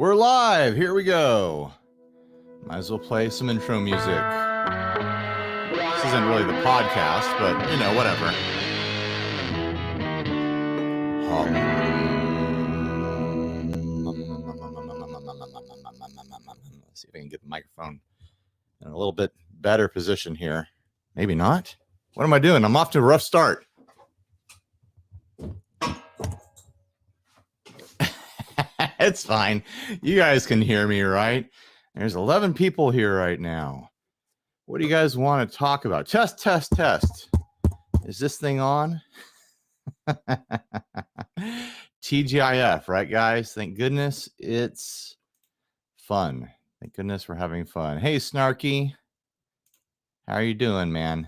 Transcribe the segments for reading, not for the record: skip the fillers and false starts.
We're live. Here we go. Might as well play some intro music. This isn't really the podcast, but you know, whatever. Let's see if I can get the microphone in a little bit better position here. Maybe not. What am I doing? I'm off to a rough start. It's fine. You guys can hear me, right? There's 11 people here right now. What do you guys want to talk about? Test, test, test. Is this thing on? TGIF, right, guys? Thank goodness it's fun. Thank goodness we're having fun. Hey, Snarky. How are you doing, man?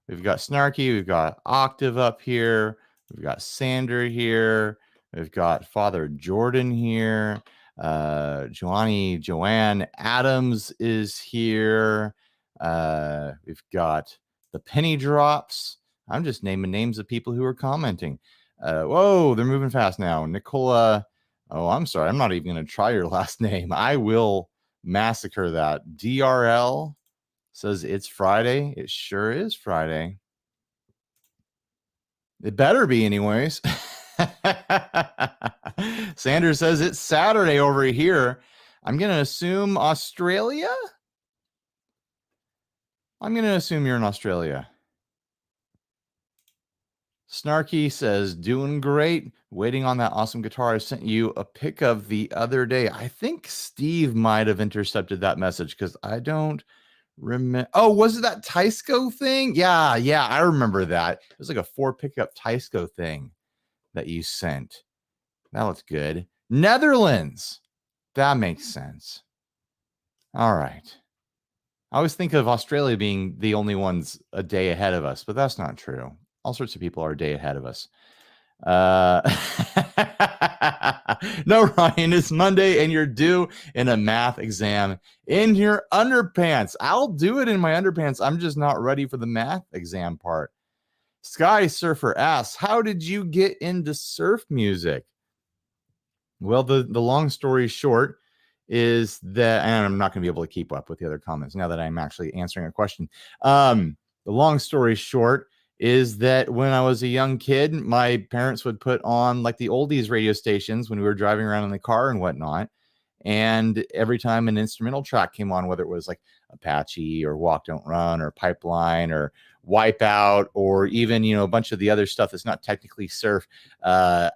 We've got Snarky. We've got Octave up here. We've got Sander here. We've got Father Jordan here. Joanne Adams is here. We've got the Penny Drops. I'm just naming names of people who are commenting. Whoa, they're moving fast now. Nicola. Oh, I'm sorry. I'm not even going to try your last name. I will massacre that. DRL says it's Friday. It sure is Friday. It better be anyways. Sanders says it's Saturday over here. I'm going to assume Australia. I'm going to assume you're in Australia. Snarky says, doing great. Waiting on that awesome guitar I sent you a pic of the other day. I think Steve might have intercepted that message because I don't remember. Oh, was it that Teisco thing? Yeah, I remember that. It was like a 4 pickup Teisco thing that you sent. That looks good. Netherlands. That makes sense. All right. I always think of Australia being the only ones a day ahead of us, but that's not true. All sorts of people are a day ahead of us. No, Ryan, it's Monday and you're due in a math exam in your underpants. I'll do it in my underpants. I'm just not ready for the math exam part. Sky Surfer asks, how did you get into surf music? Well, the long story short is that, and I'm not going to be able to keep up with the other comments now that I'm actually answering a question. The long story short is that when I was a young kid, my parents would put on like the oldies radio stations when we were driving around in the car and whatnot. And every time an instrumental track came on, whether it was like Apache or Walk Don't Run or Pipeline or Wipeout or even, you know, a bunch of the other stuff that's not technically surf, I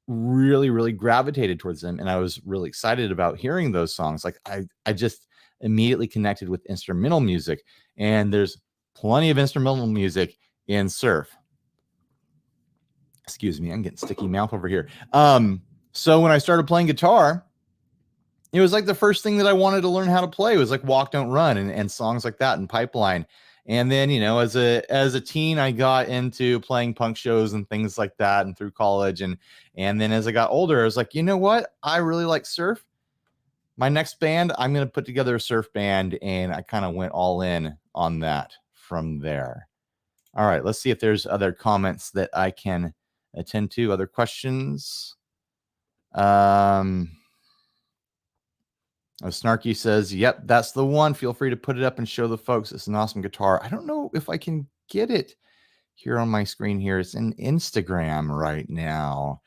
really gravitated towards them, and I was really excited about hearing those songs. Like I just immediately connected with instrumental music, and there's plenty of instrumental music in surf. Excuse me, I'm getting sticky mouth over here. So when I started playing guitar, it was like the first thing that I wanted to learn how to play was like Walk Don't Run and songs like that and Pipeline. And then, you know, as a teen, I got into playing punk shows and things like that, and through college. And then as I got older, I was like, you know what? I really like surf. My next band, I'm going to put together a surf band. And I kind of went all in on that from there. All right, let's see if there's other comments that I can attend to. Other questions? Snarky says, yep, that's the one. Feel free to put it up and show the folks. It's an awesome guitar. I don't know if I can get it here on my screen here. It's in Instagram right now.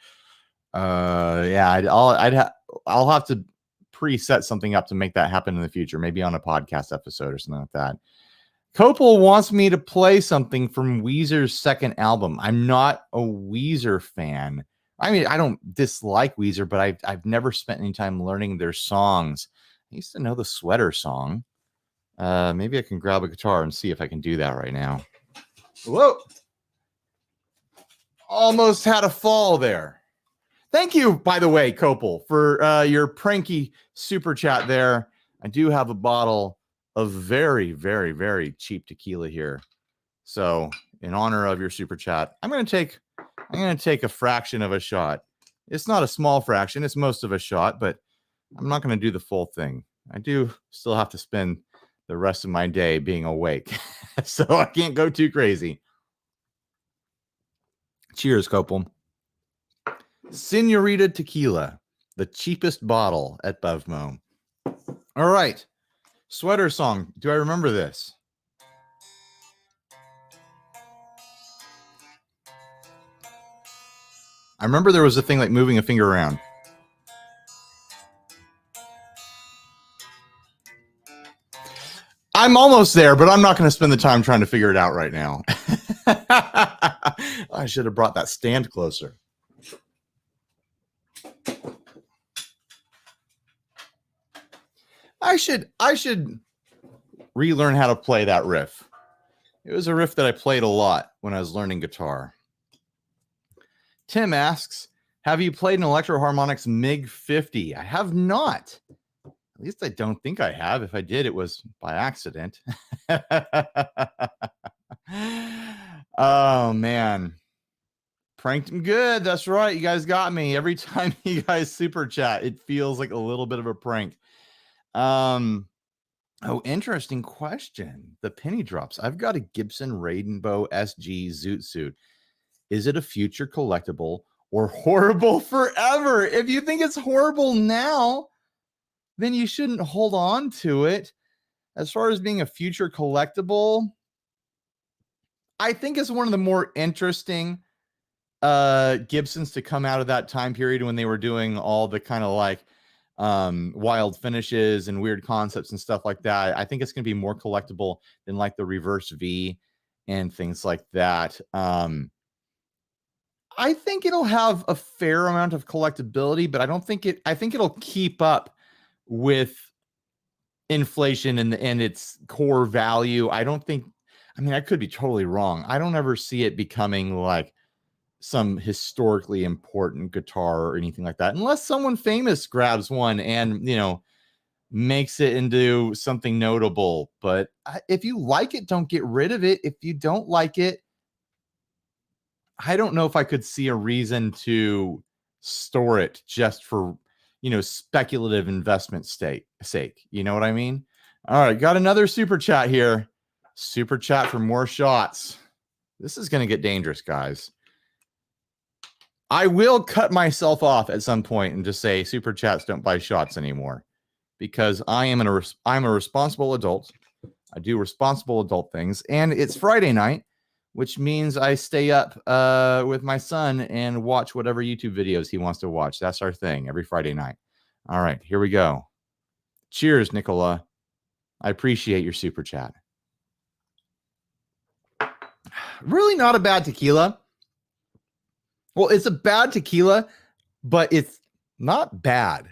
Yeah, I'll have to preset something up to make that happen in the future, maybe on a podcast episode or something like that. Copel wants me to play something from Weezer's second album. I'm not a Weezer fan. I mean, I don't dislike Weezer, but I've never spent any time learning their songs. I used to know the Sweater song. Maybe I can grab a guitar and see if I can do that right now. Whoa. Almost had a fall there. Thank you, by the way, Copel, for your pranky super chat there. I do have a bottle of very cheap tequila here. So in honor of your super chat, I'm going to take a fraction of a shot. It's not a small fraction. It's most of a shot, but I'm not going to do the full thing. I do still have to spend the rest of my day being awake. So I can't go too crazy. Cheers, Copel. Senorita Tequila. The cheapest bottle at Bevmo. All right. Sweater song. Do I remember this? I remember there was a thing like moving a finger around. I'm almost there, but I'm not going to spend the time trying to figure it out right now. I should have brought that stand closer. I should relearn how to play that riff. It was a riff that I played a lot when I was learning guitar. Tim asks, have you played an Electro Harmonix MiG 50? I have not. At least I don't think I have. If I did, it was by accident. Oh, man. Pranked him good. That's right. You guys got me. Every time you guys super chat, it feels like a little bit of a prank. Oh, interesting question. The penny drops. I've got a Gibson Rainbow SG Zoot suit. Is it a future collectible or horrible forever? If you think it's horrible now, then you shouldn't hold on to it. As far as being a future collectible, I think it's one of the more interesting Gibsons to come out of that time period when they were doing all the kind of like wild finishes and weird concepts and stuff like that. I think it's going to be more collectible than like the reverse V and things like that. I think it'll have a fair amount of collectability, but I think it'll keep up with inflation and its core value. I could be totally wrong. I don't ever see it becoming like some historically important guitar or anything like that, unless someone famous grabs one and, makes it into something notable. But if you like it, don't get rid of it. If you don't like it, I don't know if I could see a reason to store it just for, speculative investment sake. You know what I mean? All right. Got another super chat here. Super chat for more shots. This is going to get dangerous, guys. I will cut myself off at some point and just say super chats don't buy shots anymore, because I'm a responsible adult. I do responsible adult things, and it's Friday night, which means I stay up with my son and watch whatever YouTube videos he wants to watch. That's our thing every Friday night. All right, here we go. Cheers, Nicola. I appreciate your super chat. Really not a bad tequila. Well, it's a bad tequila, but it's not bad.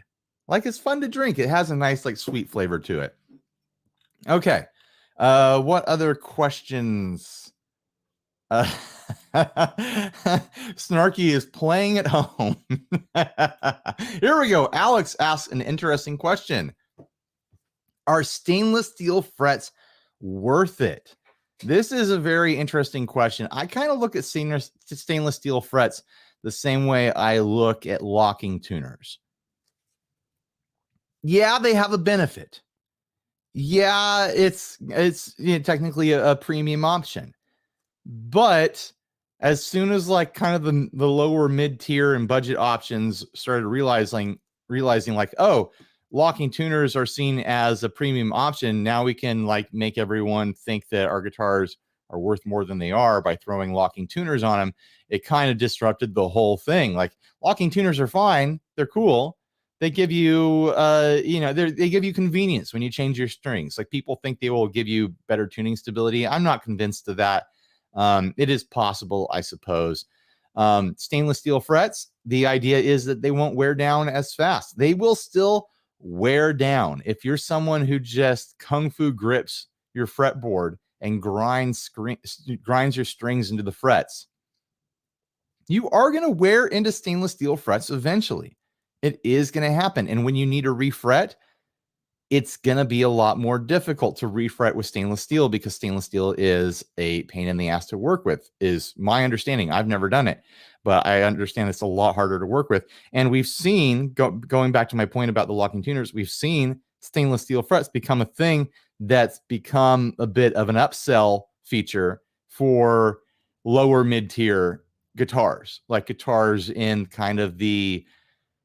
Like, it's fun to drink. It has a nice, like, sweet flavor to it. Okay. What other questions? Snarky is playing at home. Here we go. Alex asks an interesting question. Are stainless steel frets worth it? This is a very interesting question. I kind of look at stainless steel frets the same way I look at locking tuners. Yeah, they have a benefit. Yeah, it's technically a premium option. But as soon as like kind of the lower mid-tier and budget options started realizing like, oh, locking tuners are seen as a premium option, now we can like make everyone think that our guitars are worth more than they are by throwing locking tuners on them. It kind of disrupted the whole thing. Like, locking tuners are fine. They're cool. They give you, they give you convenience when you change your strings. Like, people think they will give you better tuning stability. I'm not convinced of that. It is possible, I suppose. Stainless steel frets, the idea is that they won't wear down as fast. They will still wear down. If you're someone who just kung fu grips your fretboard and grinds your strings into the frets, you are going to wear into stainless steel frets eventually. It is going to happen. And when you need to refret, it's going to be a lot more difficult to refret with stainless steel, because stainless steel is a pain in the ass to work with, is my understanding. I've never done it, but I understand it's a lot harder to work with. And we've seen, going back to my point about the locking tuners, we've seen stainless steel frets become a thing that's become a bit of an upsell feature for lower mid-tier guitars, like guitars in kind of the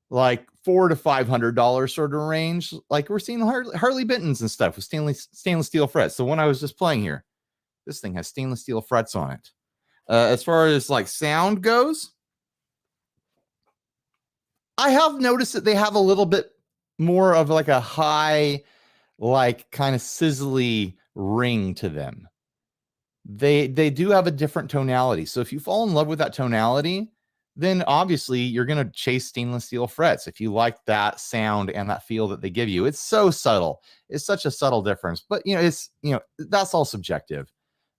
like $400 to $500 sort of range. Like we're seeing Harley Bentons and stuff with stainless steel frets. The one I was just playing here, this thing has stainless steel frets on it. As far as like sound goes, I have noticed that they have a little bit more of like a high, like kind of sizzly ring to them. They do have a different tonality. So if you fall in love with that tonality, then obviously you're going to chase stainless steel frets. If you like that sound and that feel that they give you, it's so subtle. It's such a subtle difference, but that's all subjective.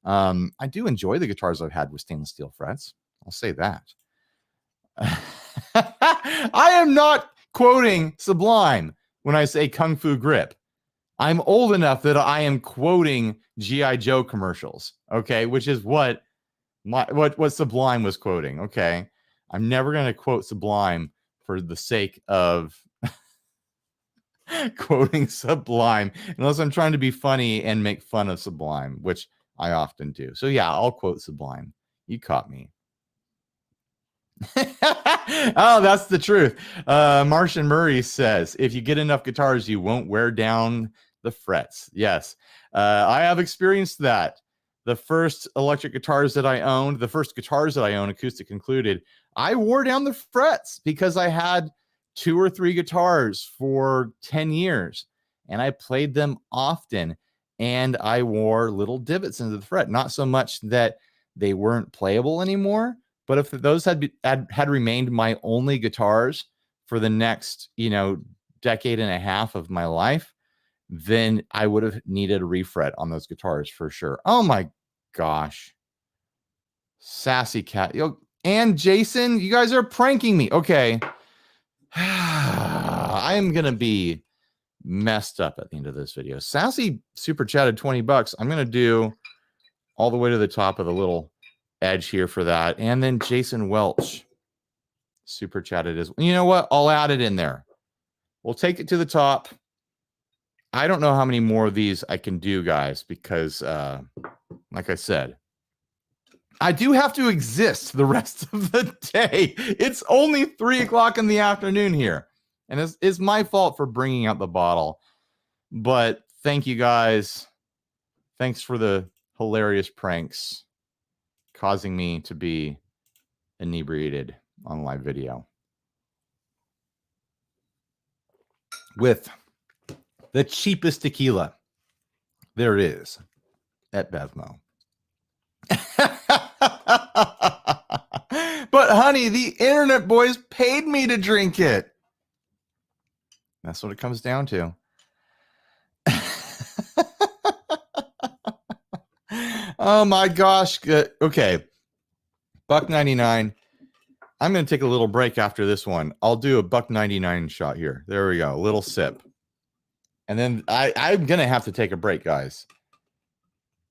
I do enjoy the guitars I've had with stainless steel frets. I'll say that. I am not quoting Sublime when I say Kung Fu Grip. I'm old enough that I am quoting G.I. Joe commercials, okay, which is what Sublime was quoting, okay? I'm never going to quote Sublime for the sake of quoting Sublime, unless I'm trying to be funny and make fun of Sublime, which I often do. So yeah, I'll quote Sublime. You caught me. Oh, that's the truth. Martian Murray says, if you get enough guitars, you won't wear down the frets. Yes, I have experienced that. The first electric guitars that I owned, the first guitars that I owned, acoustic included, I wore down the frets because I had 2 or 3 guitars for 10 years and I played them often and I wore little divots into the fret. Not so much that they weren't playable anymore, but if those had remained my only guitars for the next, decade and a half of my life, then I would have needed a refret on those guitars for sure. Oh my gosh. Sassy Cat. And Jason, you guys are pranking me. Okay. I am going to be messed up at the end of this video. Sassy super chatted $20. I'm going to do all the way to the top of the little edge here for that. And then Jason Welch super chatted as well. You know what? I'll add it in there. We'll take it to the top. I don't know how many more of these I can do, guys, because like I said, I do have to exist the rest of the day. It's only 3 o'clock in the afternoon here. And it's my fault for bringing out the bottle. But thank you, guys. Thanks for the hilarious pranks causing me to be inebriated on live video. With the cheapest tequila there is at Bevmo. But honey, the internet boys paid me to drink it. That's what it comes down to. Oh my gosh. Okay. $1.99. I'm going to take a little break after this one. I'll do a $1.99 shot here. There we go. A little sip. And then I'm going to have to take a break, guys.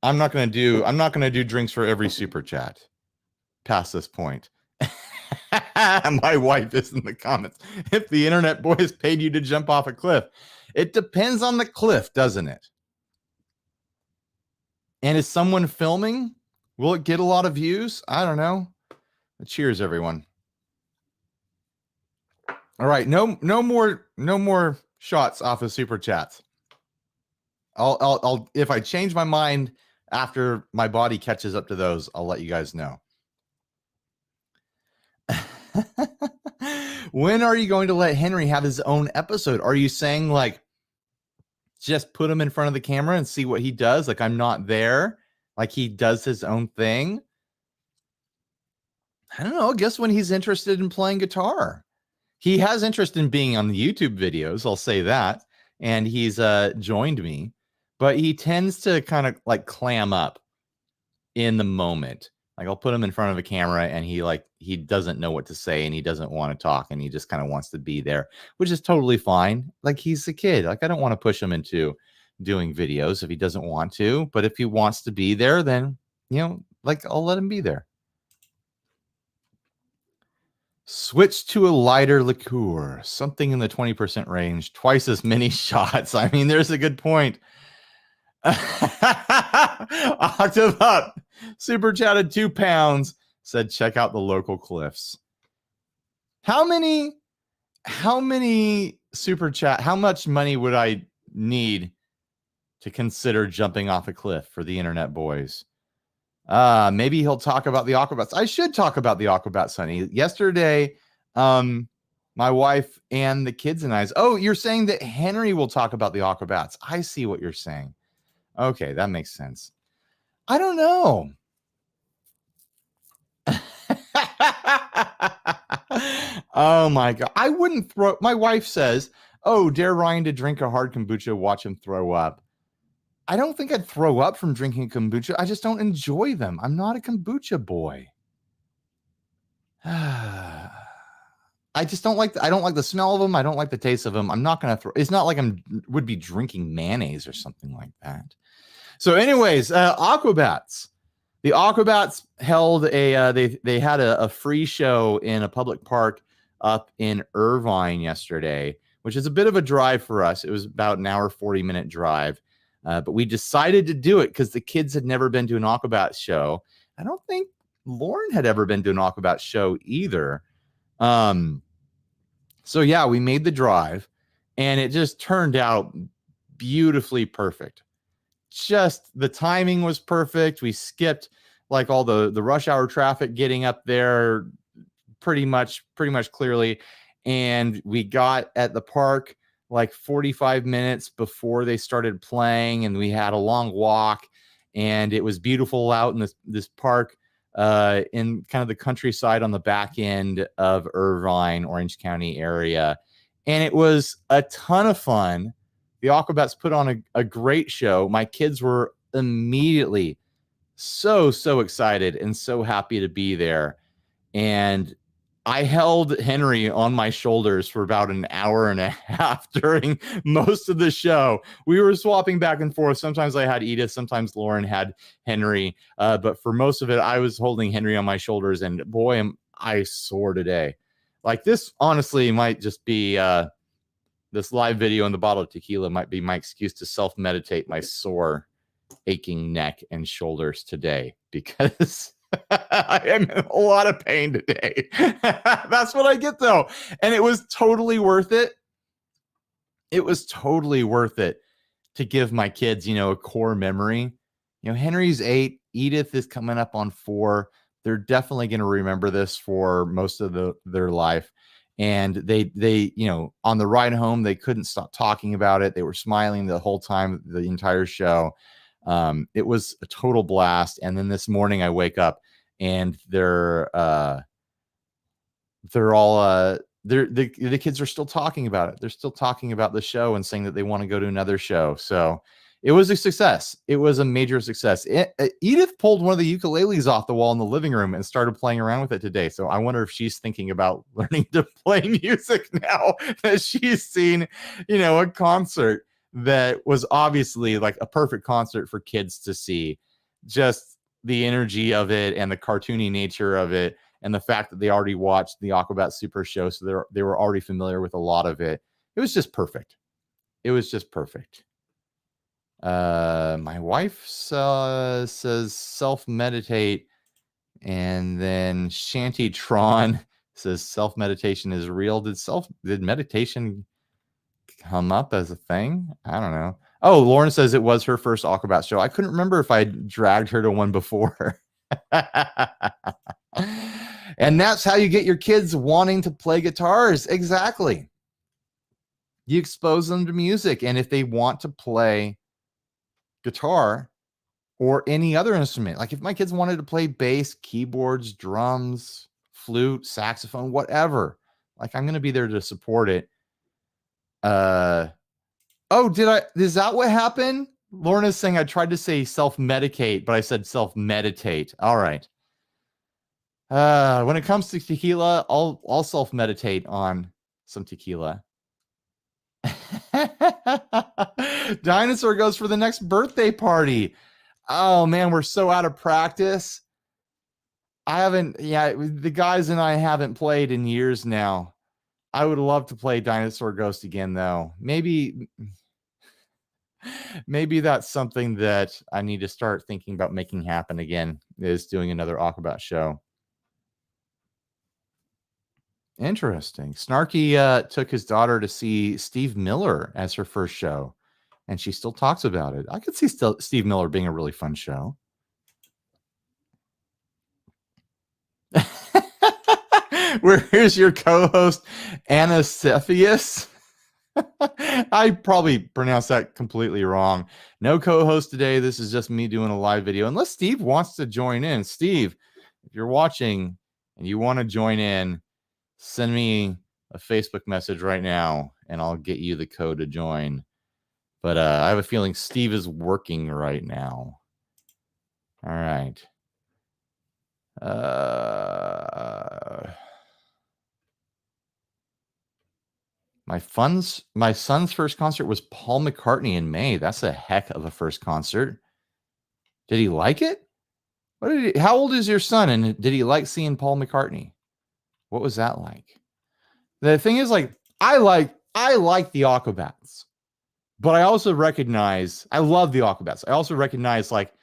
I'm not going to do drinks for every super chat past this point. My wife is in the comments. If the internet boys paid you to jump off a cliff, it depends on the cliff, doesn't it? And is someone filming? Will it get a lot of views? I don't know. Cheers, everyone. All right, no more shots off of super chats. I'll if I change my mind after my body catches up to those, I'll let you guys know. When are you going to let Henry have his own episode? Are you saying like just put him in front of the camera and see what he does? Like I'm not there, like he does his own thing. I don't know. I guess when he's interested in playing guitar, he has interest in being on the YouTube videos. I'll say that. And he's joined me, but he tends to kind of like clam up in the moment. Like I'll put him in front of a camera and he doesn't know what to say and he doesn't want to talk and he just kind of wants to be there, which is totally fine. Like he's a kid. Like I don't want to push him into doing videos if he doesn't want to, but if he wants to be there, then, like I'll let him be there. Switch to a lighter liqueur, something in the 20% range, twice as many shots. I mean, there's a good point. Octavup super chatted £2, said check out the local cliffs. How many How many super chat? How much money would I need to consider jumping off a cliff for the internet boys? Maybe he'll talk about the Aquabats. I should talk about the Aquabats, honey. Yesterday, my wife and the kids and I. Oh, you're saying that Henry will talk about the Aquabats. I see what you're saying. Okay, that makes sense. I don't know. Oh my God. I wouldn't throw. My wife says, oh, dare Ryan to drink a hard kombucha, watch him throw up. I don't think I'd throw up from drinking kombucha. I just don't enjoy them. I'm not a kombucha boy. I just don't like. I don't like the smell of them. I don't like the taste of them. I'm not gonna throw. It's not like would be drinking mayonnaise or something like that. So, anyways, Aquabats. The Aquabats held they had a free show in a public park up in Irvine yesterday, which is a bit of a drive for us. It was about an hour, 40-minute drive. But we decided to do it because the kids had never been to an Aquabats show. I don't think Lauren had ever been to an Aquabats show either. So yeah, we made the drive and it just turned out beautifully perfect. Just the timing was perfect. We skipped like all the rush hour traffic getting up there pretty much clearly. And we got at the park like 45 minutes before they started playing, and we had a long walk, and it was beautiful out in this park in kind of the countryside on the back end of Irvine, Orange County area. And it was a ton of fun. The Aquabats put on a great show. My kids were immediately so excited and so happy to be there. And I held Henry on my shoulders for about an hour and a half during most of the show. We were swapping back and forth. Sometimes I had Edith, sometimes Lauren had Henry. But for most of it, I was holding Henry on my shoulders. And boy, am I sore today. Like this, honestly, might just be this live video in the bottle of tequila might be my excuse to self-meditate my sore, aching neck and shoulders today, because I am in a lot of pain today. That's what I get, though. And it was totally worth it. It was totally worth it to give my kids, a core memory. Henry's 8, Edith is coming up on 4. They're definitely going to remember this for most of their life. And they, on the ride home, they couldn't stop talking about it. They were smiling the whole time, the entire show. It was a total blast. And then this morning I wake up and they're all, the kids are still talking about it. They're still talking about the show and saying that they want to go to another show. So it was a success. It was a major success. Edith pulled one of the ukuleles off the wall in the living room and started playing around with it today. So I wonder if she's thinking about learning to play music now that she's seen, a concert that was obviously like a perfect concert for kids to see. Just the energy of it and the cartoony nature of it, and the fact that they already watched the Aquabats Super Show, so they were already familiar with a lot of it. It was just perfect. It was just perfect. My wife says self-meditate, and then Shantytron says self-meditation is real. Did meditation come up as a thing? I don't know. Oh, Lauren says it was her first Aquabats show. I couldn't remember if I dragged her to one before. And that's how you get your kids wanting to play guitars. Exactly. You expose them to music, and if they want to play guitar or any other instrument, like if my kids wanted to play bass, keyboards, drums, flute, saxophone, whatever, like I'm going to be there to support it. Is that what happened? Lorna's saying I tried to say self-medicate, but I said self-meditate. All right. When it comes to tequila, I'll self-meditate on some tequila. Dinosaur goes for the next birthday party. Oh man, we're so out of practice. The guys and I haven't played in years now. I would love to play Dinosaur Ghost again, though. Maybe that's something that I need to start thinking about making happen again, is doing another Aquabat show. Interesting. Snarky took his daughter to see Steve Miller as her first show, and she still talks about it. I could see Steve Miller being a really fun show. Where's your co-host, Anacephius? I probably pronounced that completely wrong. No co-host today. This is just me doing a live video. Unless Steve wants to join in. Steve, if you're watching and you want to join in, send me a Facebook message right now and I'll get you the code to join. But I have a feeling Steve is working right now. All right. My son's first concert was Paul McCartney in May. That's a heck of a first concert. Did he like it? How old is your son? And did he like seeing Paul McCartney? What was that like? The thing is, like, I like the Aquabats, but I also recognize I love the Aquabats. I also recognize, like,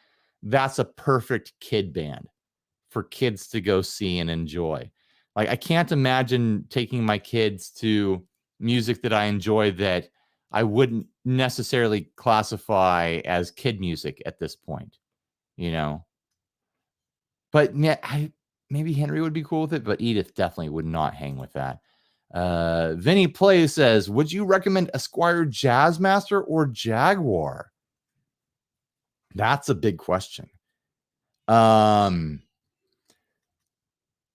that's a perfect kid band for kids to go see and enjoy. Like, I can't imagine taking my kids to music that I enjoy that I wouldn't necessarily classify as kid music at this point, you know. But yeah, maybe Henry would be cool with it, but Edith definitely would not hang with that. Vinny Play says, would you recommend a Squier Jazzmaster or Jaguar? That's a big question.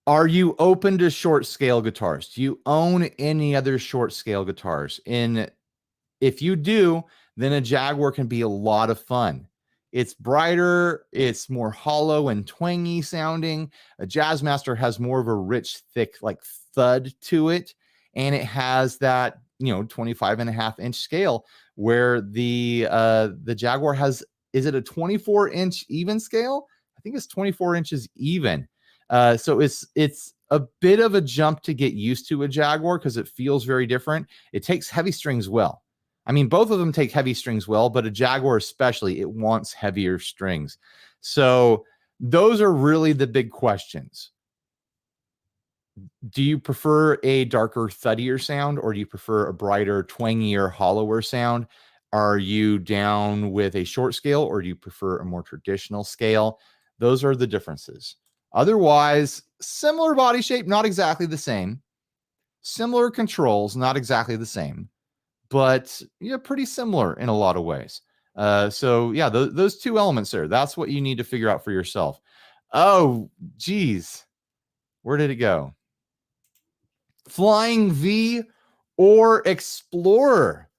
Are you open to short scale guitars? Do you own any other short scale guitars? If you do, then a Jaguar can be a lot of fun. It's brighter, it's more hollow and twangy sounding. A Jazzmaster has more of a rich, thick, like thud to it. And it has that, 25.5-inch scale, where the Jaguar has, is it a 24-inch even scale? I think it's 24 inches even. So it's a bit of a jump to get used to a Jaguar because it feels very different. It takes heavy strings well. I mean, both of them take heavy strings well, but a Jaguar especially, it wants heavier strings. So those are really the big questions. Do you prefer a darker, thuddier sound, or do you prefer a brighter, twangier, hollower sound? Are you down with a short scale, or do you prefer a more traditional scale? Those are the differences. Otherwise, similar body shape, not exactly the same. Similar controls, not exactly the same. But yeah, pretty similar in a lot of ways. So yeah, those two elements there, that's what you need to figure out for yourself. Oh, geez. Where did it go? Flying V or Explorer?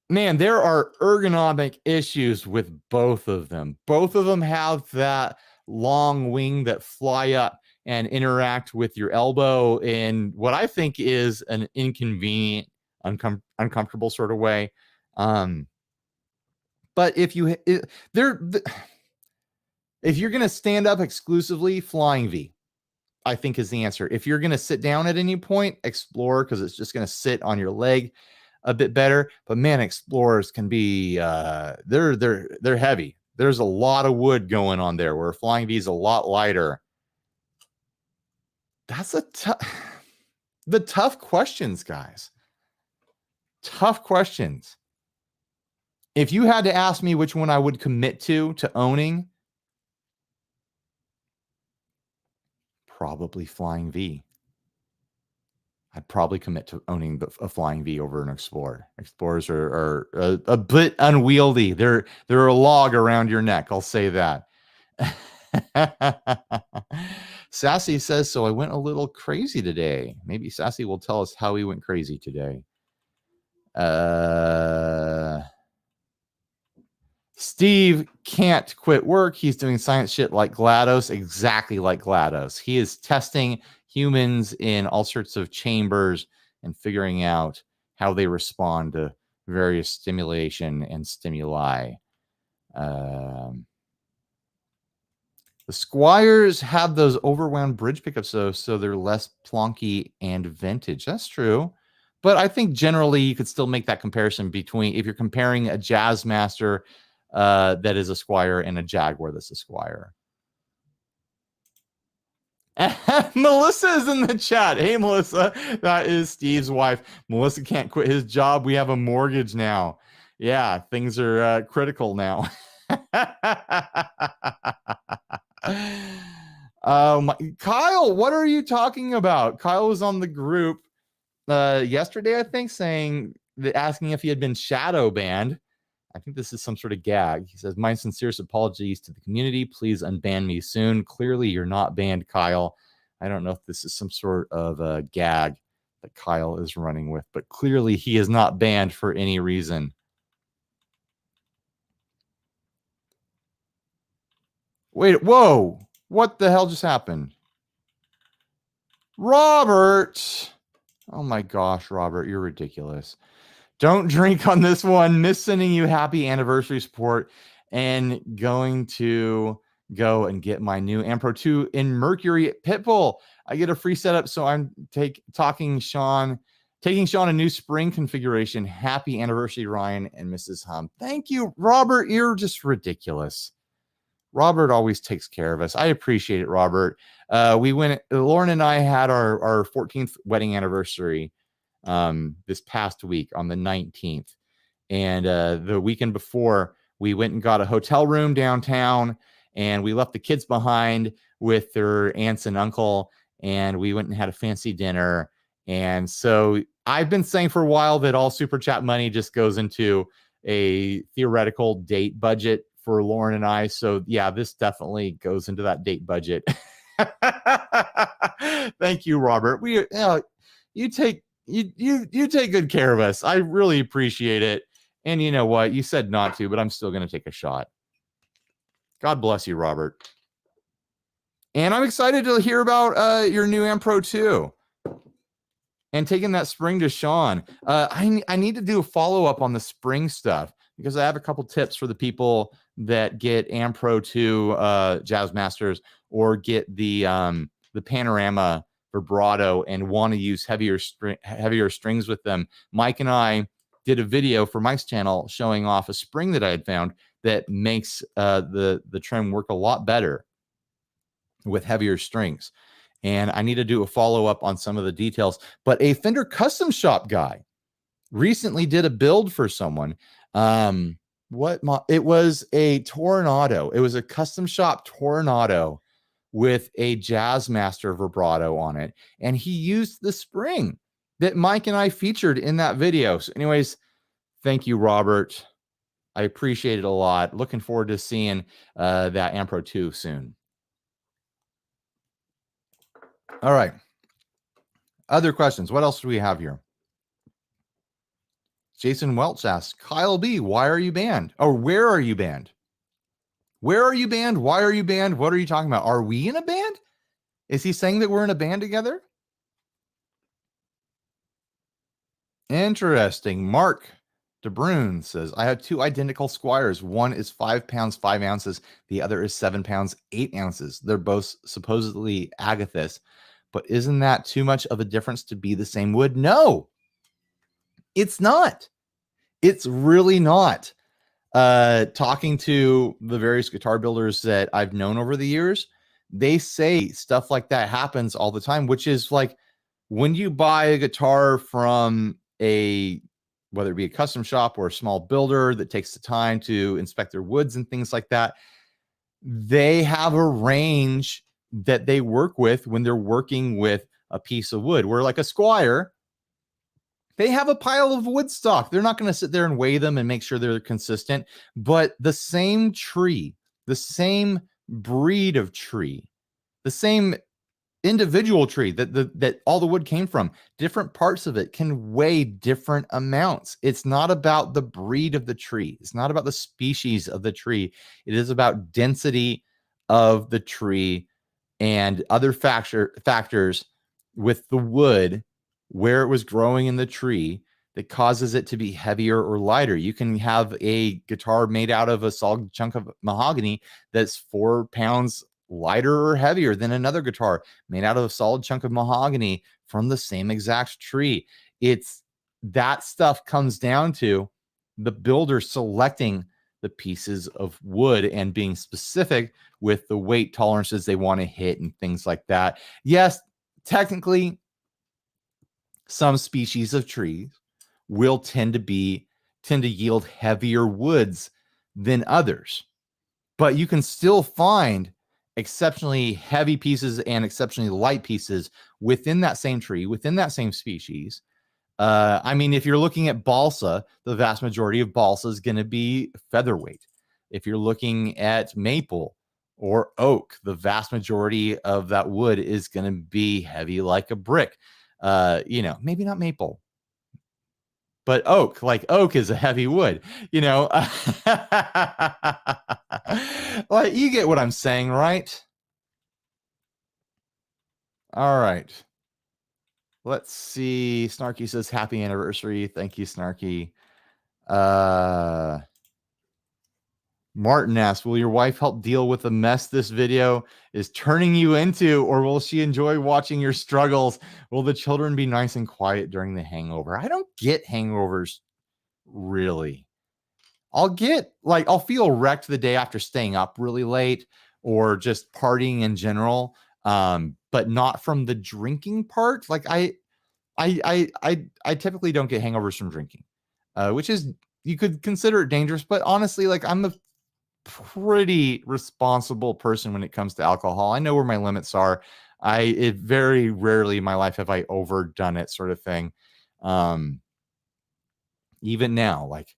Man, there are ergonomic issues with both of them. Both of them have that long wing that fly up and interact with your elbow in what I think is an inconvenient, uncomfortable sort of way. But if you're going to stand up exclusively, Flying V, I think, is the answer. If you're going to sit down at any point, Explorer, because it's just going to sit on your leg a bit better. But man, Explorers can be they're heavy. There's a lot of wood going on there, where Flying V is a lot lighter. That's the tough questions, guys. Tough questions. If you had to ask me which one I would commit to owning, probably Flying V. I'd probably commit to owning a Flying V over an Explorer. Explorers are a bit unwieldy. They're a log around your neck. I'll say that. Sassy says, so I went a little crazy today. Maybe Sassy will tell us how he went crazy today. Steve can't quit work. He's doing science shit like GLaDOS, exactly like GLaDOS. He is testing humans in all sorts of chambers and figuring out how they respond to various stimulation and stimuli. The Squiers have those overwound bridge pickups, though, so they're less plonky and vintage. That's true. But I think generally you could still make that comparison between, if you're comparing a Jazzmaster that is a Squier and a Jaguar that's a Squier. Melissa is in the chat. Hey, Melissa, that is Steve's wife. Melissa can't quit his job. We have a mortgage now. Yeah, things are critical now. Kyle, what are you talking about? Kyle was on the group yesterday, I think, asking if he had been shadow banned. I think this is some sort of gag. He says, my sincerest apologies to the community. Please unban me soon. Clearly, you're not banned, Kyle. I don't know if this is some sort of a gag that Kyle is running with, but clearly he is not banned for any reason. Wait, whoa. What the hell just happened? Robert. Oh my gosh, Robert, you're ridiculous. Don't drink on this one. Miss sending you happy anniversary support and going to go and get my new Ampro 2 in Mercury Pitbull. I get a free setup, so I'm taking Sean a new spring configuration. Happy anniversary, Ryan and Mrs. Hum. Thank you, Robert. You're just ridiculous. Robert always takes care of us. I appreciate it, Robert. Lauren and I had our 14th wedding anniversary this past week on the 19th. And the weekend before, we went and got a hotel room downtown, and we left the kids behind with their aunts and uncle, and we went and had a fancy dinner. And so I've been saying for a while that all super chat money just goes into a theoretical date budget for Lauren and I. So yeah, this definitely goes into that date budget. Thank you, Robert. You take good care of us. I really appreciate it. And you know what? You said not to, but I'm still going to take a shot. God bless you, Robert. And I'm excited to hear about your new Ampro 2 and taking that spring to Sean. I need to do a follow-up on the spring stuff because I have a couple tips for the people that get Ampro 2 Jazzmasters or get the Panorama vibrato and want to use heavier strings with them. Mike and I did a video for Mike's channel showing off a spring that I had found that makes the trem work a lot better with heavier strings. And I need to do a follow-up on some of the details. But a Fender Custom Shop guy recently did a build for someone. It was a Tornado. It was a custom shop Tornado with a Jazzmaster vibrato on it. And he used the spring that Mike and I featured in that video. So anyways, thank you, Robert. I appreciate it a lot. Looking forward to seeing that Ampro 2 soon. All right. Other questions. What else do we have here? Jason Welch asks, Kyle B, why are you banned? Or where are you banned? Where are you banned? Why are you banned? What are you talking about? Are we in a band? Is he saying that we're in a band together? Interesting. Mark DeBrune says, I have two identical Squiers. One is 5 pounds, 5 ounces. The other is 7 pounds, 8 ounces. They're both supposedly agathis. But isn't that too much of a difference to be the same wood? No, it's not. It's really not. Talking to the various guitar builders that I've known over the years, they say stuff like that happens all the time, which is like when you buy a guitar from whether it be a custom shop or a small builder that takes the time to inspect their woods and things like that, they have a range that they work with when they're working with a piece of wood. Where like a Squier, they have a pile of wood stock. They're not going to sit there and weigh them and make sure they're consistent. But the same tree, the same breed of tree, the same individual tree that all the wood came from, different parts of it can weigh different amounts. It's not about the breed of the tree. It's not about the species of the tree. It is about density of the tree and other factors with the wood, where it was growing in the tree, that causes it to be heavier or lighter. You can have a guitar made out of a solid chunk of mahogany that's 4 pounds lighter or heavier than another guitar made out of a solid chunk of mahogany from the same exact tree. It's that stuff comes down to the builder selecting the pieces of wood and being specific with the weight tolerances they want to hit and things like that. Yes, technically, some species of trees will tend to yield heavier woods than others, but you can still find exceptionally heavy pieces and exceptionally light pieces within that same tree, within that same species. I mean, if you're looking at balsa, the vast majority of balsa is going to be featherweight. If you're looking at maple or oak, the vast majority of that wood is going to be heavy like a brick. Maybe not maple, but oak, like oak is a heavy wood, like you get what I'm saying, right? All right. Let's see. Snarky says happy anniversary. Thank you, Snarky. Martin asks, will your wife help deal with the mess this video is turning you into, or will she enjoy watching your struggles? Will the children be nice and quiet during the hangover? I don't get hangovers, really. I'll feel wrecked the day after staying up really late or just partying in general, but not from the drinking part. Like I typically don't get hangovers from drinking, which is, you could consider it dangerous, but honestly, like I'm a pretty responsible person when it comes to alcohol. I know where my limits are. Very rarely in my life have I overdone it, sort of thing. Even now, like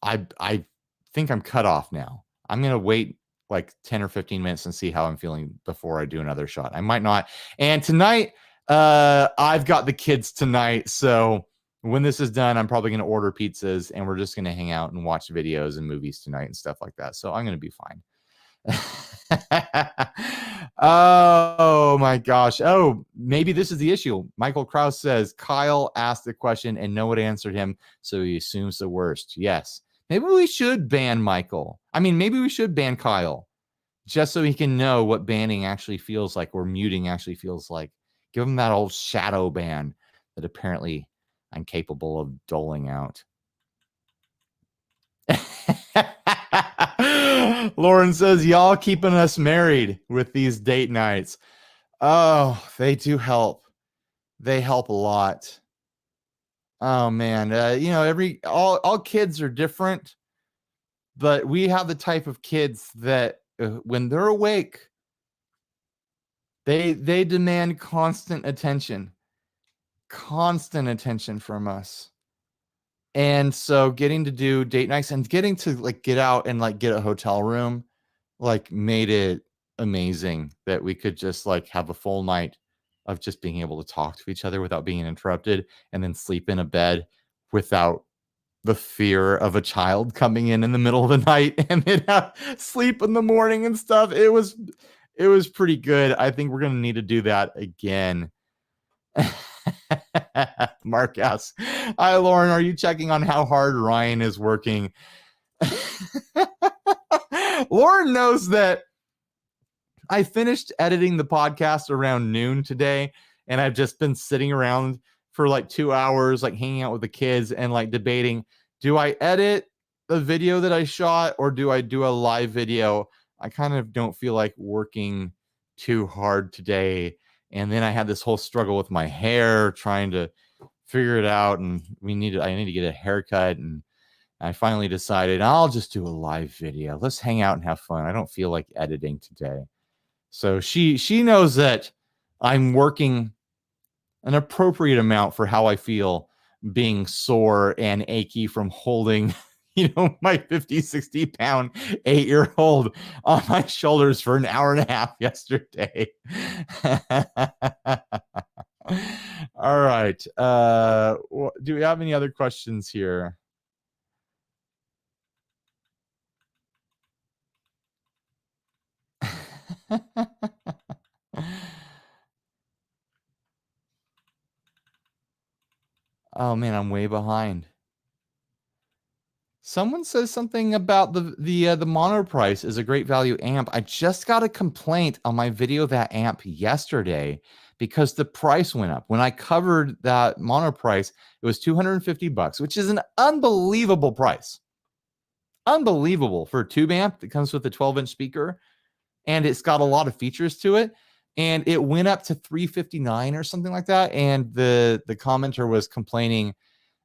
I think I'm cut off now. I'm going to wait like 10 or 15 minutes and see how I'm feeling before I do another shot. I might not. And tonight, I've got the kids tonight. So when this is done, I'm probably going to order pizzas and we're just going to hang out and watch videos and movies tonight and stuff like that. So I'm going to be fine. Oh my gosh. Oh, maybe this is the issue. Michael Krause says Kyle asked the question and no one answered him, so he assumes the worst. Yes. Maybe we should ban Michael. I mean, maybe we should ban Kyle just so he can know what banning actually feels like, or muting actually feels like. Give him that old shadow ban that apparently I'm capable of doling out. Lauren says, y'all keeping us married with these date nights. Oh, they do help. They help a lot. Oh man, all kids are different, but we have the type of kids that when they're awake, they demand constant attention from us. And so getting to do date nights and getting to like get out and like get a hotel room, like made it amazing that we could just like have a full night of just being able to talk to each other without being interrupted, and then sleep in a bed without the fear of a child coming in the middle of the night and then have sleep in the morning and stuff. It was pretty good. I think we're going to need to do that again. Mark asks, hi, Lauren, are you checking on how hard Ryan is working? Lauren knows that I finished editing the podcast around noon today, and I've just been sitting around for like 2 hours, like hanging out with the kids and like debating, do I edit the video that I shot or do I do a live video? I kind of don't feel like working too hard today. And then I had this whole struggle with my hair, trying to figure it out, and I need to get a haircut, and I finally decided I'll just do a live video. Let's hang out and have fun. I don't feel like editing today. So she knows that I'm working an appropriate amount for how I feel, being sore and achy from holding, my 50, 60 pound 8-year-old on my shoulders for an hour and a half yesterday. All right. Do we have any other questions here? Oh man, I'm way behind. Someone says something about the Monoprice is a great value amp. I just got a complaint on my video that amp yesterday because the price went up. When I covered that Monoprice, it was $250, which is an unbelievable price. Unbelievable for a tube amp that comes with a 12-inch speaker, and it's got a lot of features to it. And it went up to $359 or something like that. And the commenter was complaining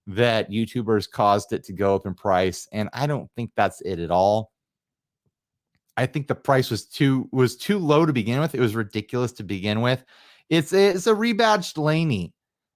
that YouTubers caused it to go up in price, and I don't think that's it at all. I think the price was too low to begin with. It was ridiculous to begin with. It's a rebadged Laney.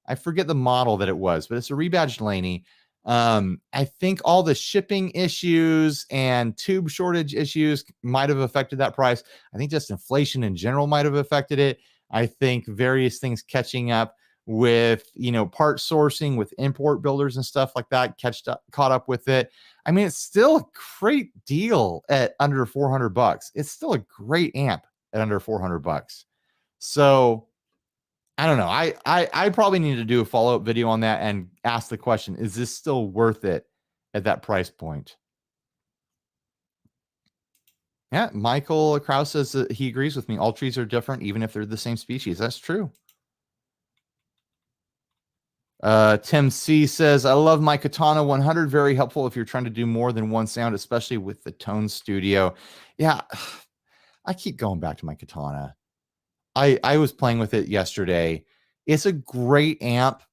I forget the model that it was, but it's a rebadged Laney. I think all the shipping issues and tube shortage issues might have affected that price. I think just inflation in general might have affected it. I think various things catching up with, part sourcing with import builders and stuff like that caught up with it. I mean, it's still a great deal at under $400. It's still a great amp at under $400. So I don't know. I probably need to do a follow-up video on that and ask the question, is this still worth it at that price point? Yeah, Michael Krause says that he agrees with me. All trees are different, even if they're the same species. That's true. Tim C says, I love my Katana 100. Very helpful if you're trying to do more than one sound, especially with the Tone Studio. Yeah, I keep going back to my Katana. I was playing with it yesterday. It's a great amp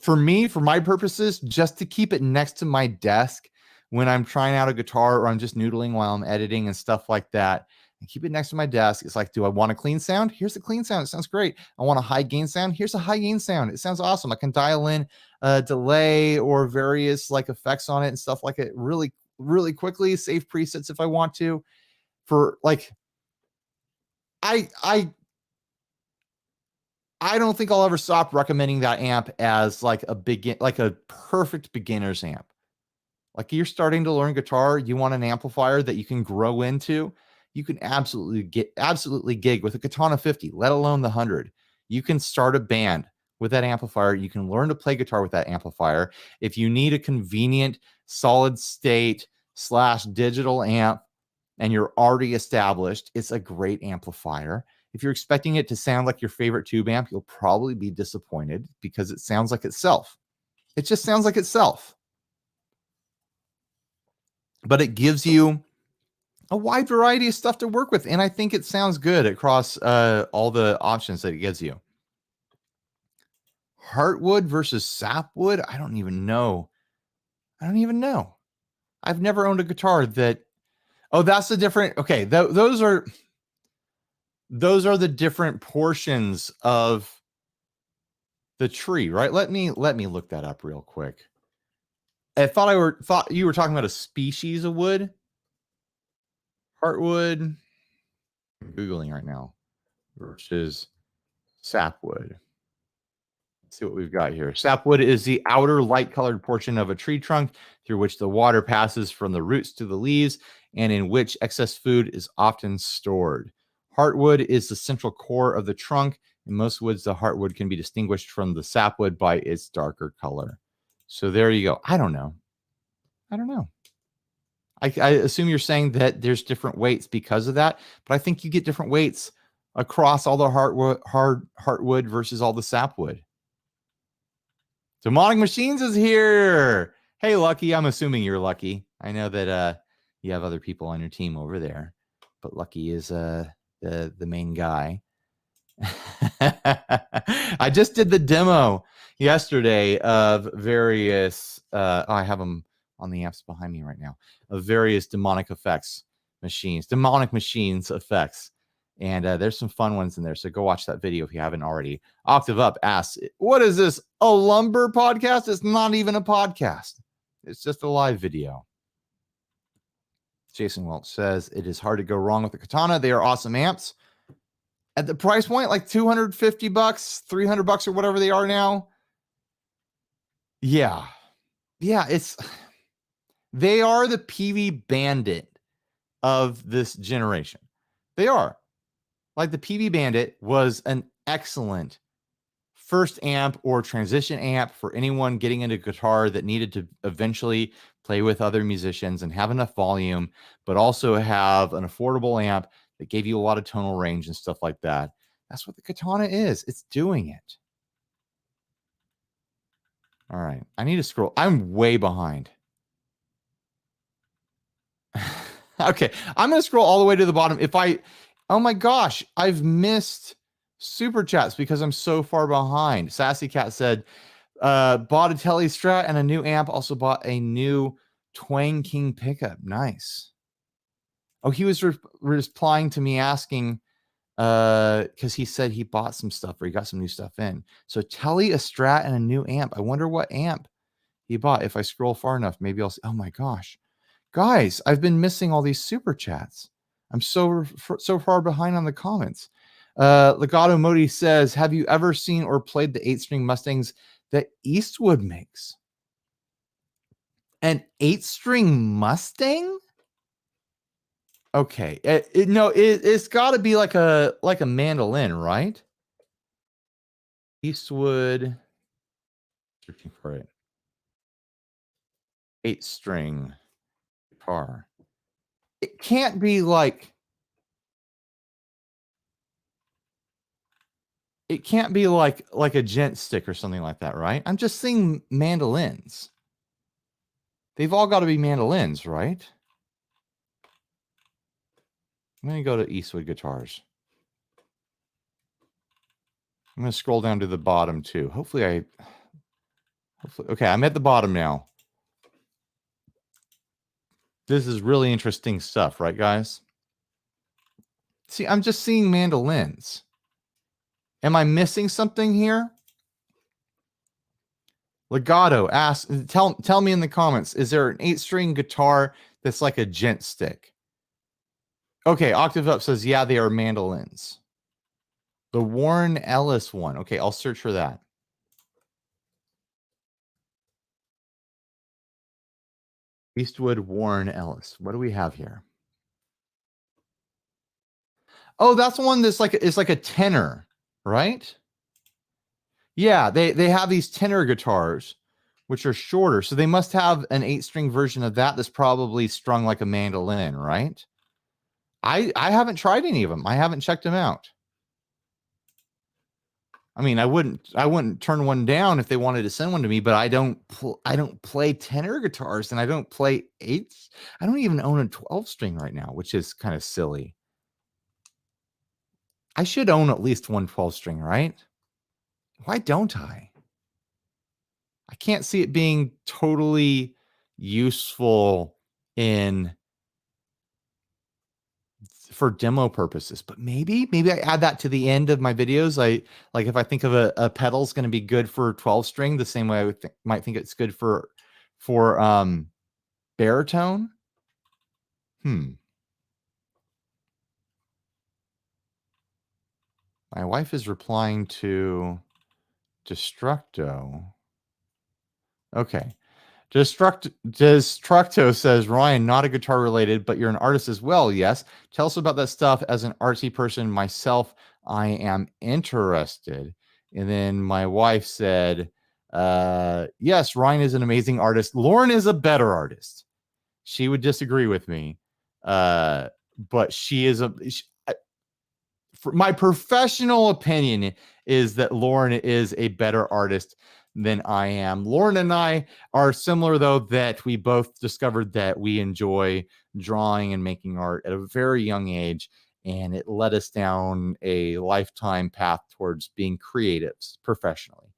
for me, for my purposes, just to keep it next to my desk when I'm trying out a guitar or I'm just noodling while I'm editing and stuff like that. I keep it next to my desk. It's like, do I want a clean sound? Here's a clean sound. It sounds great. I want a high gain sound. Here's a high gain sound. It sounds awesome. I can dial in a delay or various like effects on it and stuff like it really, really quickly. Save presets if I want to. For like, I don't think I'll ever stop recommending that amp as like a perfect beginner's amp. Like you're starting to learn guitar, you want an amplifier that you can grow into. You can absolutely gig with a Katana 50, let alone the 100. You can start a band with that amplifier. You can learn to play guitar with that amplifier. If you need a convenient solid state / digital amp and you're already established, it's a great amplifier. If you're expecting it to sound like your favorite tube amp, you'll probably be disappointed because it sounds like itself. It just sounds like itself. But it gives you a wide variety of stuff to work with. And I think it sounds good across all the options that it gives you. Heartwood versus Sapwood? I don't even know. I've never owned a guitar that... Oh, that's the different... Okay, those are the different portions of the tree, right? Let me look that up real quick. I thought you were talking about a species of wood. Heartwood. I'm Googling right now. Versus sapwood. Let's see what we've got here. Sapwood is the outer light-colored portion of a tree trunk through which the water passes from the roots to the leaves and in which excess food is often stored. Heartwood is the central core of the trunk. In most woods, the heartwood can be distinguished from the sapwood by its darker color. So there you go. I don't know. I assume you're saying that there's different weights because of that, but I think you get different weights across all the heartwood versus all the sapwood. Demonic Machines is here. Hey, Lucky. I'm assuming you're Lucky. I know that you have other people on your team over there, but Lucky is the main guy. I just did the demo yesterday of various I have them on the apps behind me right now, of various demonic machines effects, and there's some fun ones in there, so go watch that video if you haven't already. Octave Up asks, what is this, a lumber podcast? It's not even a podcast, it's just a live video. Jason Welch says, it is hard to go wrong with the Katana. They are awesome amps at the price point, like $250, $300 or whatever they are now. Yeah, they are the PV Bandit of this generation. They are. Like the PV Bandit was an excellent first amp or transition amp for anyone getting into guitar that needed to eventually play with other musicians and have enough volume, but also have an affordable amp that gave you a lot of tonal range and stuff like that. That's what the Katana is. It's doing it. All right. I need to scroll. I'm way behind. Okay, I'm going to scroll all the way to the bottom. Oh my gosh, I've missed super chats because I'm so far behind. Sassy Cat said, bought a Tele Strat and a new amp. Also bought a new Twang King pickup. Nice. Oh, he was replying to me asking, because he said he bought some stuff or he got some new stuff in. So Tele, a Strat, and a new amp. I wonder what amp he bought. If I scroll far enough, maybe I'll see. Oh my gosh. Guys, I've been missing all these super chats. I'm so far behind on the comments. Legato Modi says, have you ever seen or played the 8-string Mustangs that Eastwood makes? An 8-string Mustang? Okay. It's got to be like a mandolin, right? Eastwood. Searching for it. 8-string guitar. It can't be like a gent stick or something like that, right? I'm just seeing mandolins. They've all got to be mandolins, right? I'm going to go to Eastwood Guitars. I'm going to scroll down to the bottom too. Hopefully, okay, I'm at the bottom now. This is really interesting stuff, right, guys? See, I'm just seeing mandolins. Am I missing something here? Legato asks, tell me in the comments, is there an 8-string guitar that's like a gent stick? Okay, Octave Up says, yeah, they are mandolins. The Warren Ellis one. Okay, I'll search for that. Eastwood Warren Ellis. What do we have here? Oh, that's the one that's it's like a tenor, right? Yeah, they have these tenor guitars, which are shorter. So they must have an 8-string version of that that's probably strung like a mandolin, right? I haven't tried any of them. I haven't checked them out. I mean, I wouldn't turn one down if they wanted to send one to me, but I don't play tenor guitars and I don't play 8s. I don't even own a 12-string right now, which is kind of silly. I should own at least one 12-string, right? Why don't I? I can't see it being totally useful for demo purposes, but maybe I add that to the end of my videos. If I think of a pedal's going to be good for 12-string, the same way I might think it's good for baritone. My wife is replying to Destructo. Okay. Destructo says, Ryan, not a guitar related, but you're an artist as well. Yes. Tell us about that stuff. As an artsy person myself, I am interested. And then my wife said, yes, Ryan is an amazing artist. Lauren is a better artist. She would disagree with me. But she is my professional opinion is that Lauren is a better artist than I am. Lauren and I are similar, though, that we both discovered that we enjoy drawing and making art at a very young age, and it led us down a lifetime path towards being creatives professionally.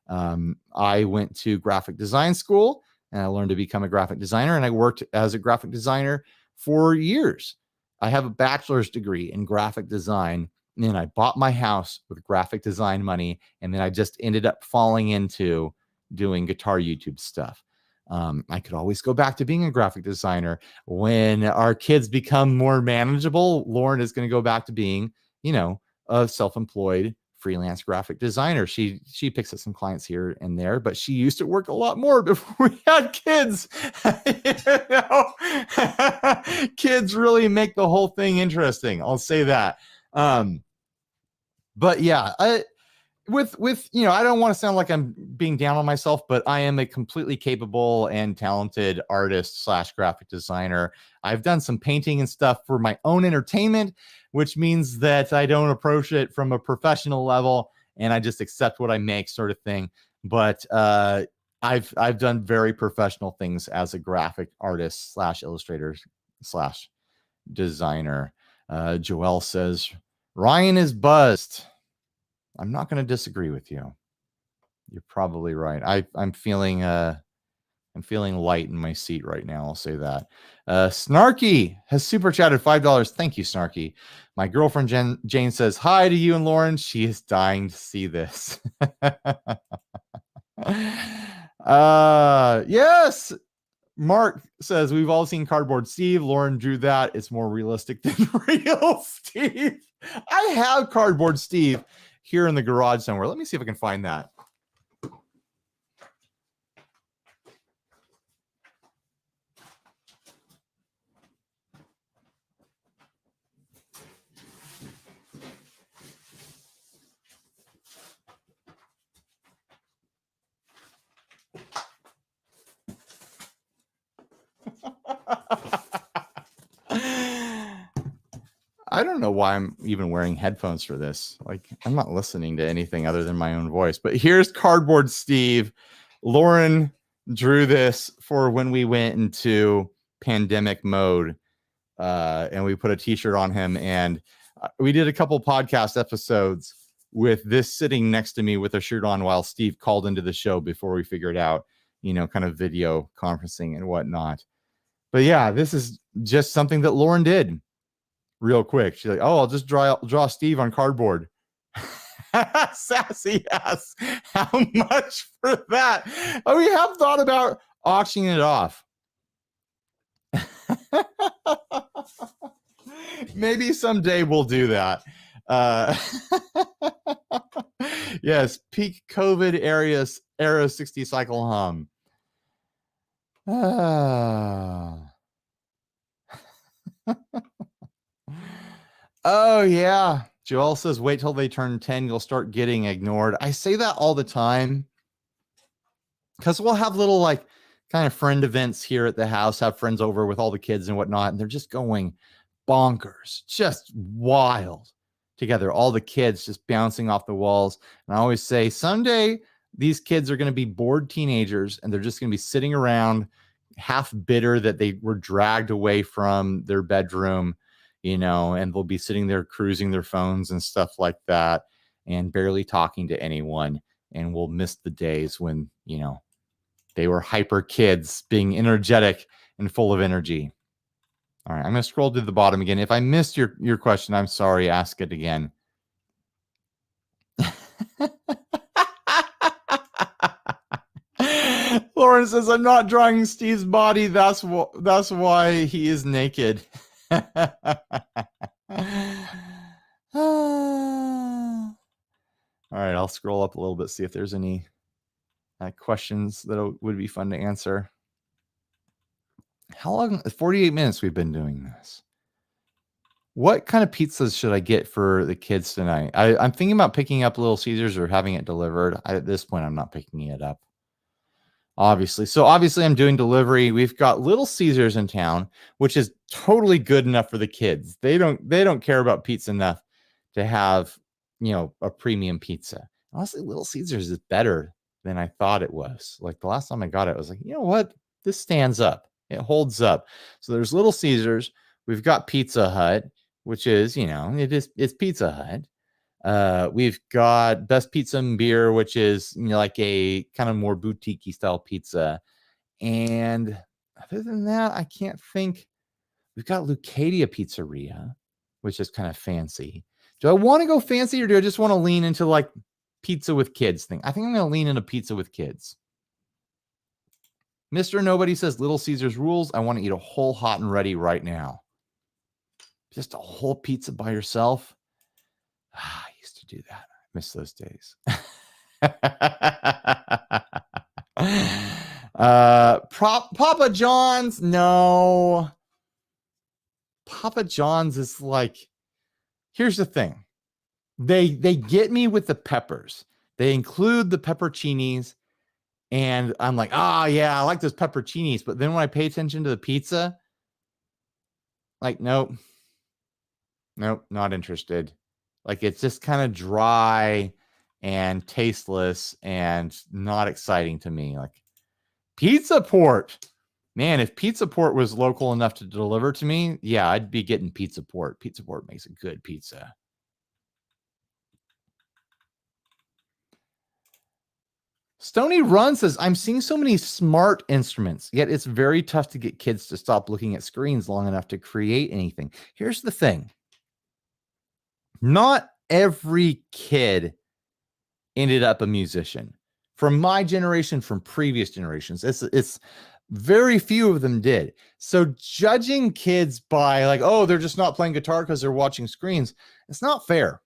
I went to graphic design school, and I learned to become a graphic designer, and I worked as a graphic designer for years. I have a bachelor's degree in graphic design, and I bought my house with graphic design money, and then I just ended up falling into doing guitar YouTube stuff. I could always go back to being a graphic designer. When our kids become more manageable, Lauren is going to go back to being, a self-employed freelance graphic designer. She picks up some clients here and there, but she used to work a lot more before we had kids. Kids really make the whole thing interesting. I'll say that. But yeah, I don't want to sound like I'm being down on myself, but I am a completely capable and talented artist / graphic designer. I've done some painting and stuff for my own entertainment, which means that I don't approach it from a professional level and I just accept what I make, sort of thing. But I've done very professional things as a graphic artist / illustrator slash designer. Joelle says, Ryan is buzzed. I'm not going to disagree with you. You're probably right. I'm feeling light in my seat right now. I'll say that. Snarky has super chatted $5. Thank you, Snarky. My girlfriend Jane says hi to you and Lauren. She is dying to see this. Yes. Mark says we've all seen Cardboard Steve. Lauren drew that. It's more realistic than real Steve. I have Cardboard Steve here in the garage somewhere. Let me see if I can find that. I don't know why I'm even wearing headphones for this. Like, I'm not listening to anything other than my own voice. But here's Cardboard Steve. Lauren drew this for when we went into pandemic mode, and we put a t-shirt on him. And we did a couple podcast episodes with this sitting next to me with a shirt on while Steve called into the show before we figured out, kind of video conferencing and whatnot. But yeah, this is just something that Lauren did real quick. She's like, oh, I'll just draw Steve on cardboard. Sassy asks, how much for that? Oh, we have thought about auctioning it off. Maybe someday we'll do that. Yes, peak COVID era 60 cycle hum. Oh, yeah. Joel says, wait till they turn 10. You'll start getting ignored. I say that all the time because we'll have little kind of friend events here at the house, have friends over with all the kids and whatnot. And they're just going bonkers, just wild together. All the kids just bouncing off the walls. And I always say someday these kids are going to be bored teenagers and they're just going to be sitting around half bitter that they were dragged away from their bedroom, and they'll be sitting there cruising their phones and stuff like that and barely talking to anyone. And we'll miss the days when, they were hyper kids being energetic and full of energy. All right, I'm going to scroll to the bottom again. If I missed your question, I'm sorry. Ask it again. Lauren says, I'm not drawing Steve's body. That's why he is naked. All right, I'll scroll up a little bit, see if there's any questions that would be fun to answer. How long? 48 minutes we've been doing this. What kind of pizzas should I get for the kids tonight? I'm thinking about picking up Little Caesars or having it delivered. At this point, I'm not picking it up. Obviously. So obviously I'm doing delivery. We've got Little Caesars in town, which is totally good enough for the kids. They don't care about pizza enough to have, a premium pizza. Honestly, Little Caesars is better than I thought it was. Like the last time I got it, I was like, you know what? This stands up. It holds up. So there's Little Caesars. We've got Pizza Hut, which is, it's Pizza Hut. We've got Best Pizza and Beer, which is like a kind of more boutique-y style pizza. And other than that, I can't think. We've got Lucadia Pizzeria, which is kind of fancy. Do I want to go fancy or do I just want to lean into like pizza with kids thing? I think I'm going to lean into pizza with kids. Mr. Nobody says Little Caesars rules. I want to eat a whole hot and ready right now. Just a whole pizza by yourself. I used to do that. I miss those days. Papa John's, no. Papa John's is like, here's the thing. They get me with the peppers. They include the pepperoncinis, and I'm like, yeah, I like those pepperoncinis. But then when I pay attention to the pizza, like, nope, not interested. Like, it's just kind of dry and tasteless and not exciting to me. Like, pizza port. Man, if Pizza Port was local enough to deliver to me, yeah, I'd be getting Pizza Port. Pizza Port makes a good pizza. Stony Run says, I'm seeing so many smart instruments, yet it's very tough to get kids to stop looking at screens long enough to create anything. Here's the thing. Not every kid ended up a musician. From my generation, from previous generations, it's very few of them did. So judging kids by like, oh, they're just not playing guitar because they're watching screens, it's not fair.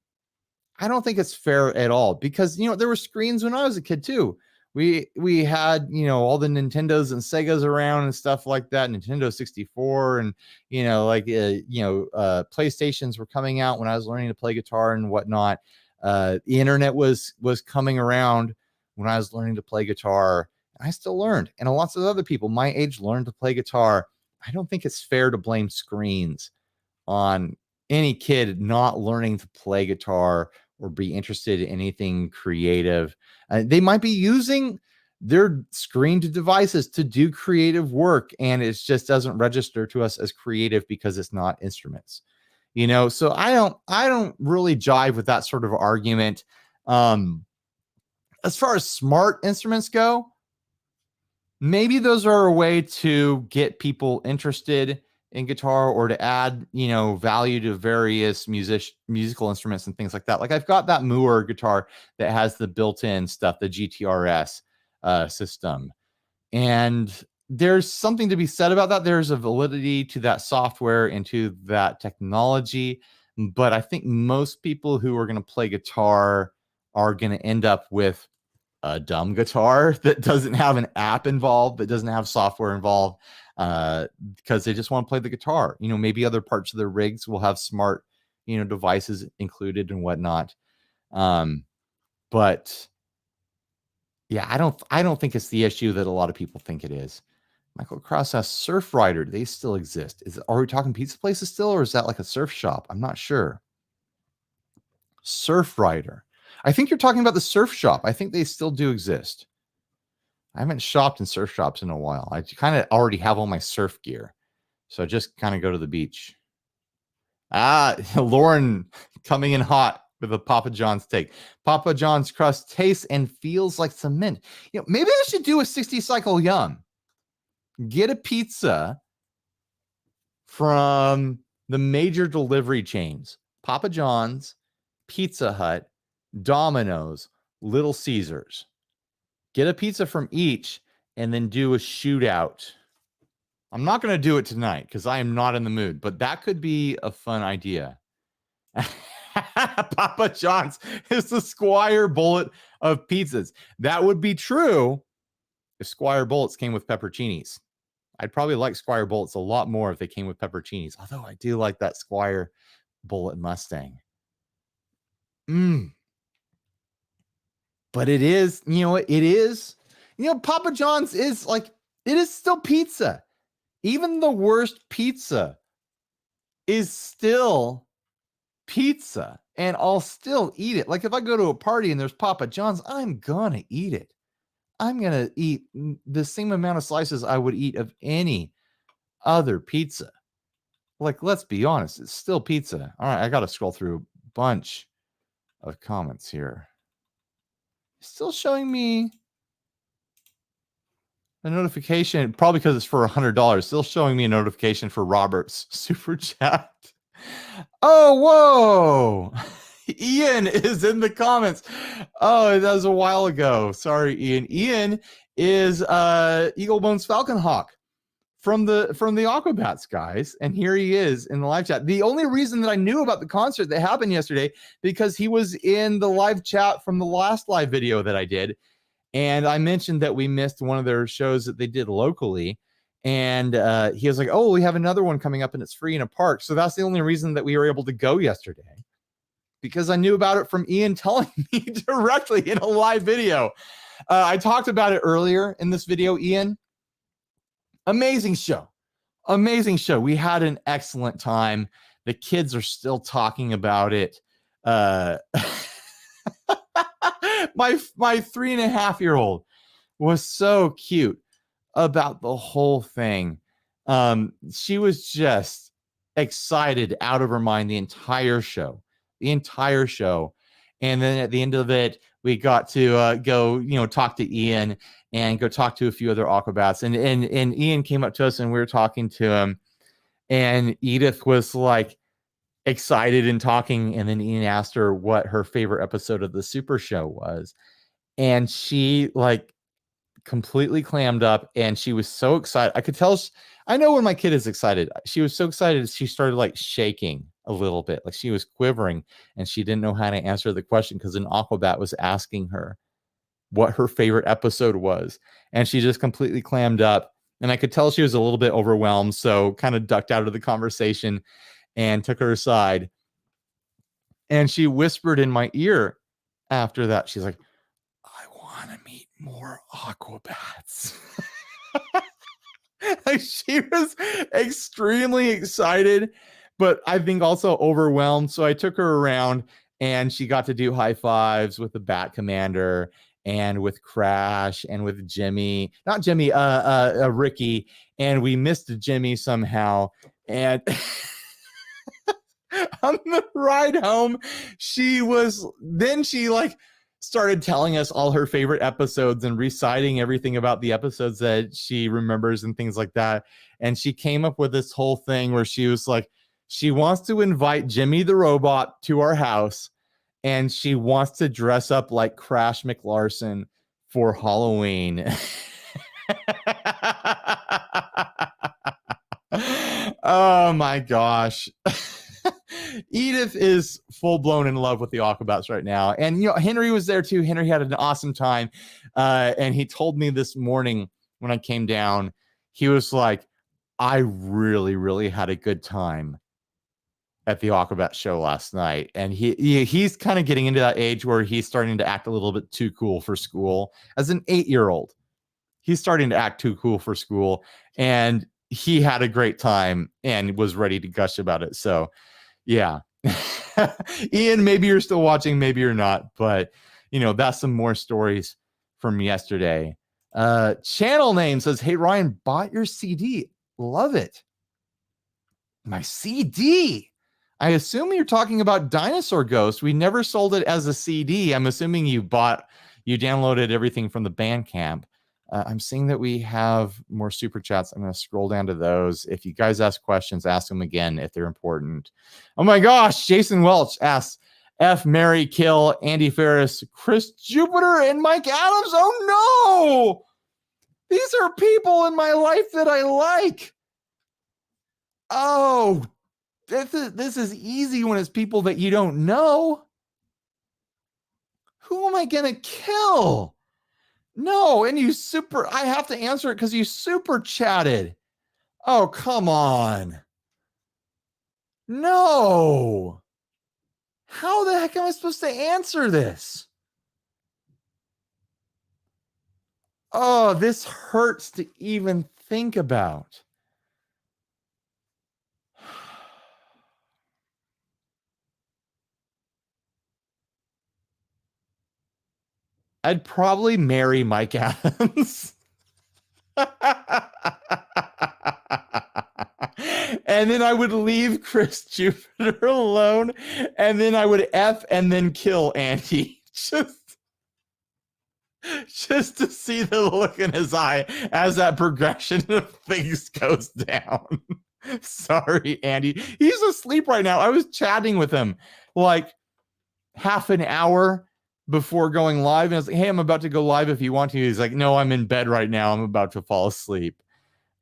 I don't think it's fair at all because, you know, there were screens when I was a kid too. We had, you know, all the Nintendos and Segas around and stuff like that, Nintendo 64 and, you know, like, PlayStations were coming out when I was learning to play guitar and whatnot. The internet was coming around when I was learning to play guitar. I still learned, and lots of other people my age learned to play guitar. I don't think it's fair to blame screens on any kid not learning to play guitar or be interested in anything creative. They might be using their screen devices to do creative work, and it just doesn't register to us as creative because it's not instruments, you know. So I don't really jive with that sort of argument. As far as smart instruments go, maybe those are a way to get people interested in guitar or to add, you know, value to various musical instruments and things like that. Like I've got that Moore guitar that has the built-in stuff, the GTRS system. And there's something to be said about that. There's a validity to that software and to that technology. But I think most people who are going to play guitar are going to end up with a dumb guitar that doesn't have an app involved, that doesn't have software involved, because they just want to play the guitar. You know, maybe other parts of their rigs will have smart, you know, devices included and whatnot. But yeah, I don't think it's the issue that a lot of people think it is. Michael Cross asks, Surf Rider, do they still exist? Are we talking pizza places still, or is that like a surf shop? I'm not sure. Surf Rider. I think you're talking about the surf shop. I think they still do exist. I haven't shopped in surf shops in a while. I kind of already have all my surf gear. So I just kind of go to the beach. Lauren coming in hot with a Papa John's take. Papa John's crust tastes and feels like cement. You know, maybe I should do a 60 cycle yum. Get a pizza from the major delivery chains. Papa John's, Pizza Hut, Domino's, Little Caesars. Get a pizza from each and then do a shootout. I'm not going to do it tonight because I am not in the mood, but that could be a fun idea. Papa John's is the Squier bullet of pizzas. That would be true if Squier bullets came with pepperoncinis. I'd probably like Squier bullets a lot more if they came with pepperoncinis, although I do like that Squier bullet Mustang. But it is, you know, it is, you know, Papa John's is like, it is still pizza. Even the worst pizza is still pizza, and I'll still eat it. Like if I go to a party and there's Papa John's, I'm gonna eat it. I'm gonna eat the same amount of slices I would eat of any other pizza. Like, let's be honest, it's still pizza. All right, I gotta scroll through a bunch of comments here. Still showing me a notification, probably because it's for $100. Still showing me a notification for Robert's super chat. Oh, whoa. Ian is in the comments. Oh, that was a while ago. Sorry, Ian. Ian is Eagle Bones Falcon Hawk from the Aquabats guys, and here he is in the live chat. The only reason that I knew about the concert that happened yesterday because he was in the live chat from the last live video that I did, and I mentioned that we missed one of their shows that they did locally, and he was like, "Oh, we have another one coming up, and it's free in a park." So that's the only reason that we were able to go yesterday, because I knew about it from Ian telling me directly in a live video. I talked about it earlier in this video, Ian. Amazing show. Amazing show. We had an excellent time. The kids are still talking about it. My 3.5-year-old was so cute. about the whole thing. She was just excited out of her mind the entire show. And then at the end of it, we got to go, talk to Ian and go talk to a few other Aquabats. And Ian came up to us and we were talking to him. And Edith was like excited and talking. And then Ian asked her what her favorite episode of the Super Show was. And she like completely clammed up and she was so excited. I could tell. I know when my kid is excited. She was so excited. She started like shaking a little bit. Like she was quivering and she didn't know how to answer the question because an Aquabat was asking her what her favorite episode was. And she just completely clammed up. And I could tell she was a little bit overwhelmed. So kind of ducked out of the conversation and took her aside. And she whispered in my ear after that. She's like, I want to meet more Aquabats. Like she was extremely excited, but I think also overwhelmed. So I took her around and she got to do high fives with the Bat Commander and with Crash and with Jimmy, not Jimmy, Ricky. And we missed Jimmy somehow. And on the ride home, she like started telling us all her favorite episodes and reciting everything about the episodes that she remembers and things like that. And she came up with this whole thing where she was like, she wants to invite Jimmy the robot to our house and she wants to dress up like Crash McLarson for Halloween. Oh my gosh. Edith is full-blown in love with the Aquabats right now. And, Henry was there too. Henry had an awesome time. And he told me this morning when I came down, he was like, I really, really had a good time at the Aquabat show last night. And he's kind of getting into that age where he's starting to act a little bit too cool for school. As an 8-year-old, he's starting to act too cool for school. And he had a great time and was ready to gush about it. So, yeah. Ian, maybe you're still watching, maybe you're not, but that's some more stories from yesterday. Channel name says, hey Ryan, bought your CD. Love it. My CD. I assume you're talking about Dinosaur Ghost. We never sold it as a CD. I'm assuming you downloaded everything from the Bandcamp. I'm seeing that we have more super chats. I'm going to scroll down to those. If you guys ask questions, ask them again if they're important. Oh my gosh. Jason Welch asks, F, Mary, Kill, Andy Ferris, Chris Jupiter, and Mike Adams. Oh no. These are people in my life that I like. Oh, this is easy when it's people that you don't know. Who am I going to kill? No, and I have to answer it because you super chatted. Oh, come on. No. How the heck am I supposed to answer this? Oh, this hurts to even think about. I'd probably marry Mike Adams. And then I would leave Chris Jupiter alone. And then I would F and then kill Andy. Just to see the look in his eye as that progression of things goes down. Sorry, Andy. He's asleep right now. I was chatting with him like half an hour before going live. And I was like, hey, I'm about to go live if you want to. He's like, no, I'm in bed right now. I'm about to fall asleep.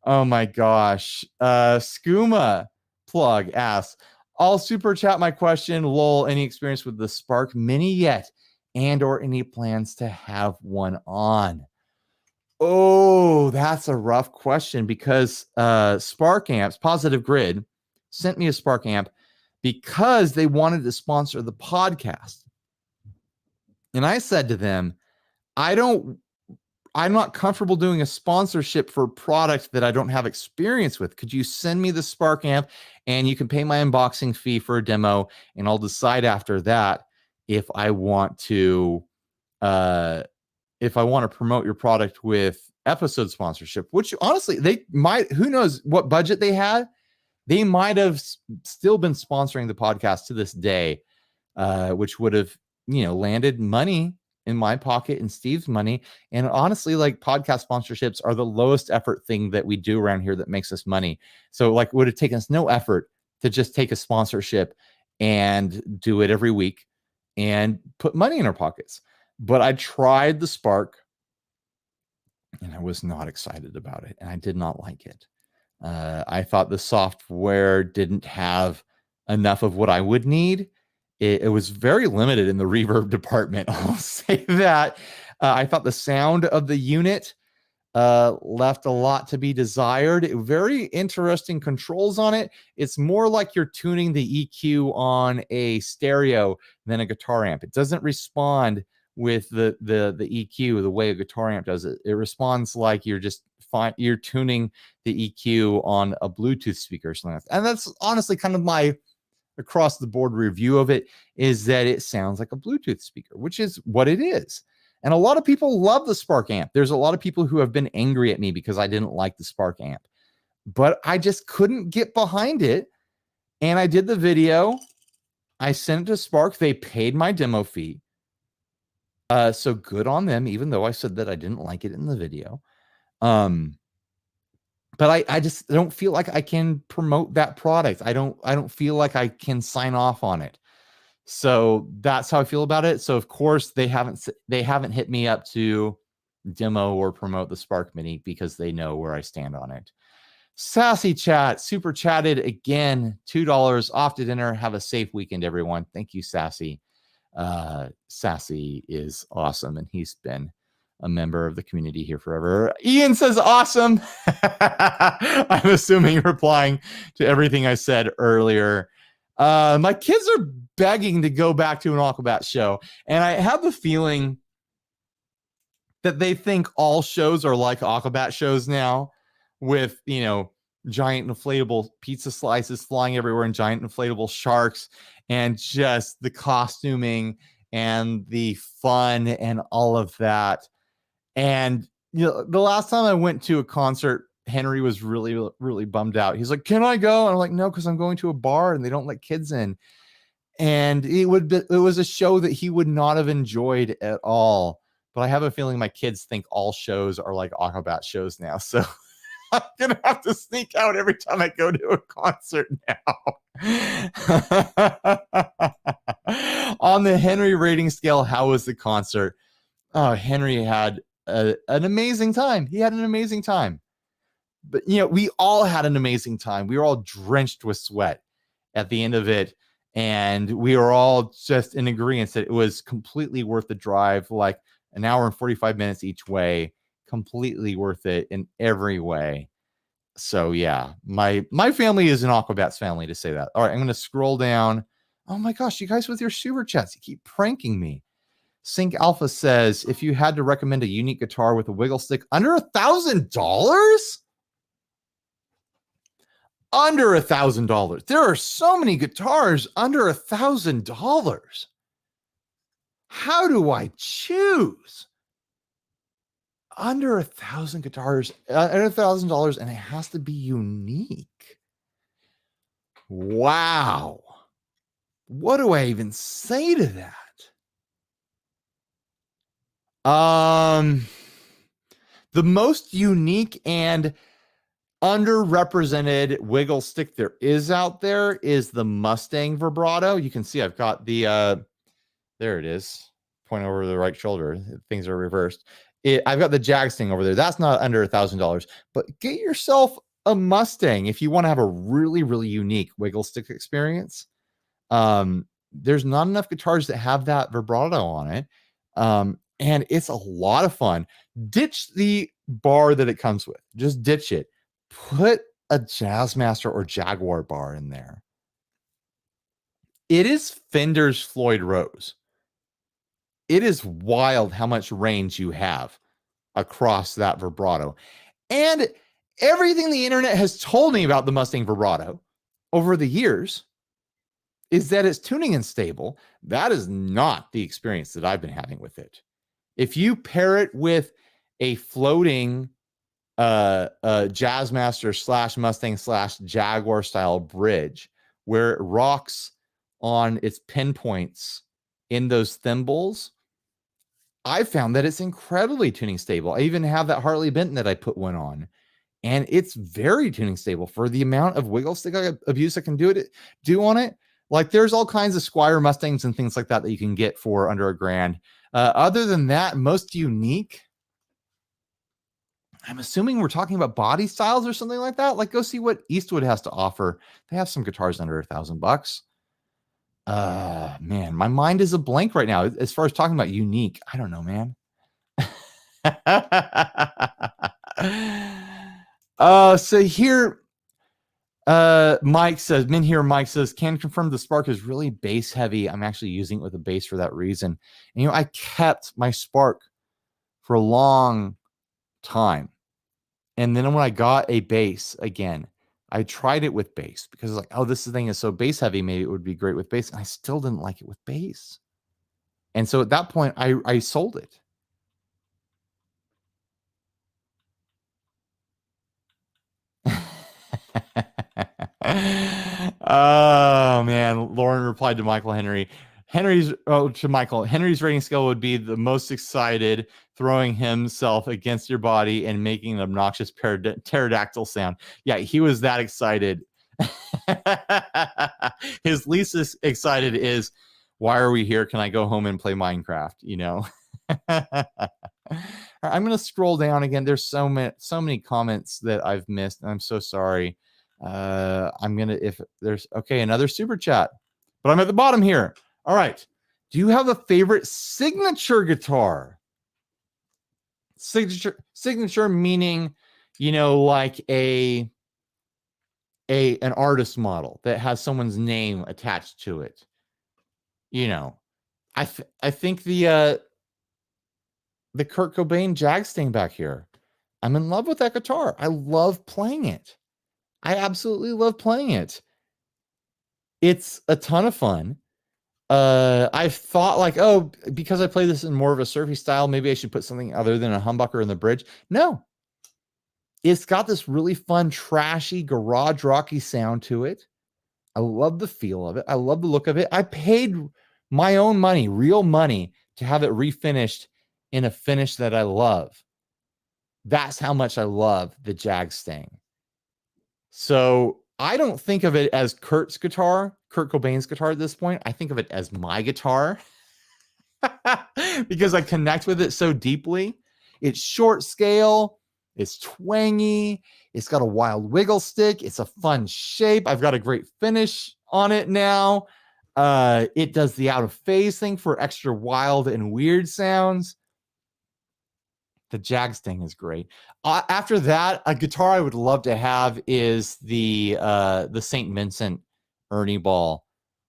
Oh my gosh. Skooma plug asks, I'll super chat my question. Lol, any experience with the Spark Mini yet? And or any plans to have one on? Oh, that's a rough question because Spark Amps, Positive Grid, sent me a Spark Amp because they wanted to sponsor the podcast. And I said to them, I'm not comfortable doing a sponsorship for a product that I don't have experience with. Could you send me the Spark Amp and you can pay my unboxing fee for a demo and I'll decide after that if I want to promote your product with episode sponsorship, which honestly, they might, who knows what budget they had. They might have still been sponsoring the podcast to this day, which would have, landed money in my pocket and Steve's money. And honestly, like, podcast sponsorships are the lowest effort thing that we do around here that makes us money. So like, it would have taken us no effort to just take a sponsorship and do it every week and put money in our pockets. But I tried the Spark and I was not excited about it. And I did not like it. I thought the software didn't have enough of what I would need. It was very limited in the reverb department. I'll say that. I thought the sound of the unit left a lot to be desired. Very interesting controls on it. It's more like you're tuning the EQ on a stereo than a guitar amp. It doesn't respond with the EQ the way a guitar amp does it. It responds like you're tuning the EQ on a Bluetooth speaker or something like that. And that's honestly kind of my across the board review of it, is that it sounds like a Bluetooth speaker, which is what it is. And a lot of people love the Spark amp. There's a lot of people who have been angry at me because I didn't like the Spark amp, but I just couldn't get behind it. And I did the video. I sent it to Spark. They paid my demo fee. So good on them, even though I said that I didn't like it in the video. But I just don't feel like I can promote that product. I don't feel like I can sign off on it. So that's how I feel about it. So of course they haven't hit me up to demo or promote the Spark Mini because they know where I stand on it. Sassy chat, super chatted again, $2 off to dinner. Have a safe weekend, everyone. Thank you, Sassy. Sassy is awesome, and he's been a member of the community here forever. Ian says awesome. I'm assuming replying to everything I said earlier. My kids are begging to go back to an Aquabats show, and I have the feeling that they think all shows are like Aquabats shows now, with giant inflatable pizza slices flying everywhere and giant inflatable sharks and just the costuming and the fun and all of that. And the last time I went to a concert, Henry was really, really bummed out. He's like, "Can I go?" And I'm like, "No, because I'm going to a bar and they don't let kids in." And it was a show that he would not have enjoyed at all. But I have a feeling my kids think all shows are like Aquabat shows now. So I'm gonna have to sneak out every time I go to a concert now. On the Henry rating scale, how was the concert? Oh, Henry had an amazing time. He had an amazing time. But we all had an amazing time. We were all drenched with sweat at the end of it, and we were all just in agreement that it was completely worth the drive, like an hour and 45 minutes each way, completely worth it in every way. So yeah, my family is an Aquabats family, to say that. All right, I'm going to scroll down. Oh my gosh, you guys with your super chats, you keep pranking me. Sync Alpha says, if you had to recommend a unique guitar with a wiggle stick under $1,000? Under $1,000. There are so many guitars under $1,000. How do I choose? Under 1,000 guitars, under $1,000, and it has to be unique. Wow. What do I even say to that? The most unique and underrepresented wiggle stick there is out there is the Mustang vibrato. You can see I've got the there it is, point over the right shoulder. Things are reversed. I've got the Jag Sting over there. That's not under $1,000, but get yourself a Mustang if you want to have a really, really unique wiggle stick experience. There's not enough guitars that have that vibrato on it. And it's a lot of fun. Ditch the bar that it comes with. Just ditch it. Put a Jazzmaster or Jaguar bar in there. It is Fender's Floyd Rose. It is wild how much range you have across that vibrato. And everything the internet has told me about the Mustang vibrato over the years is that it's tuning unstable. That is not the experience that I've been having with it. If you pair it with a floating Jazzmaster / Mustang / Jaguar style bridge, where it rocks on its pinpoints in those thimbles. I found that it's incredibly tuning stable. I even have that Harley Benton that I put one on, and it's very tuning stable for the amount of wiggle stick abuse I can do on it. Like, there's all kinds of Squier Mustangs and things like that that you can get for under $1,000. Other than that, most unique, I'm assuming we're talking about body styles or something like that. Like, go see what Eastwood has to offer. They have some guitars under $1,000. Man, my mind is a blank right now as far as talking about unique. I don't know, man. So here, Mike says, Mike says, can confirm the Spark is really bass heavy. I'm actually using it with a bass for that reason. And, I kept my Spark for a long time. And then when I got a bass again, I tried it with bass because like, oh, this thing is so bass heavy. Maybe it would be great with bass. And I still didn't like it with bass. And so at that point, I sold it. Oh man, Lauren replied to Michael Henry. Henry's rating scale would be the most excited, throwing himself against your body and making an obnoxious pterodactyl sound. Yeah, he was that excited. His least excited is, why are we here? Can I go home and play Minecraft? I'm going to scroll down again. There's so many comments that I've missed, and I'm so sorry. Another super chat, but I'm at the bottom here. All right. Do you have a favorite signature guitar? Signature meaning, like an artist model that has someone's name attached to it. I think the Kurt Cobain Jag back here. I'm in love with that guitar. I love playing it. I absolutely love playing it. It's a ton of fun. I thought like, oh, because I play this in more of a surfy style, maybe I should put something other than a humbucker in the bridge. No, it's got this really fun, trashy, garage rocky sound to it. I love the feel of it. I love the look of it. I paid my own money, real money, to have it refinished in a finish that I love. That's how much I love the Jag Stang. So I don't think of it as Kurt Cobain's guitar at this point. I think of it as my guitar because I connect with it so deeply. It's short scale. It's twangy. It's got a wild wiggle stick. It's a fun shape. I've got a great finish on it now. It does the out of phase thing for extra wild and weird sounds. The Jag Stang is great. After that, a guitar I would love to have is the St. Vincent Ernie Ball.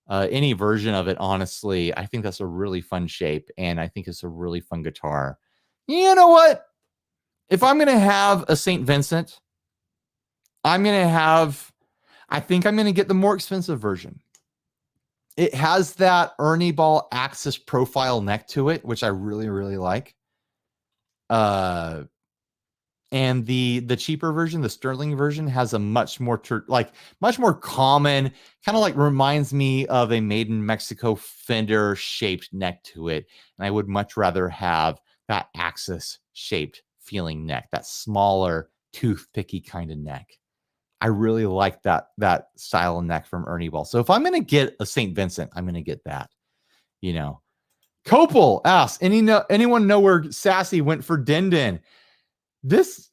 Any version of it, honestly. I think that's a really fun shape, and I think it's a really fun guitar. You know what? If I'm going to have a St. Vincent, I think I'm going to get the more expensive version. It has that Ernie Ball axis profile neck to it, which I really, really like. And the cheaper version, the Sterling version, has a much more common, kind of like reminds me of a made in Mexico Fender shaped neck to it. And I would much rather have that axis shaped feeling neck, that smaller toothpicky kind of neck. I really like that style of neck from Ernie Ball. So if I'm going to get a St. Vincent, I'm going to get that, Copel asks, anyone know where Sassy went for Din Din? This,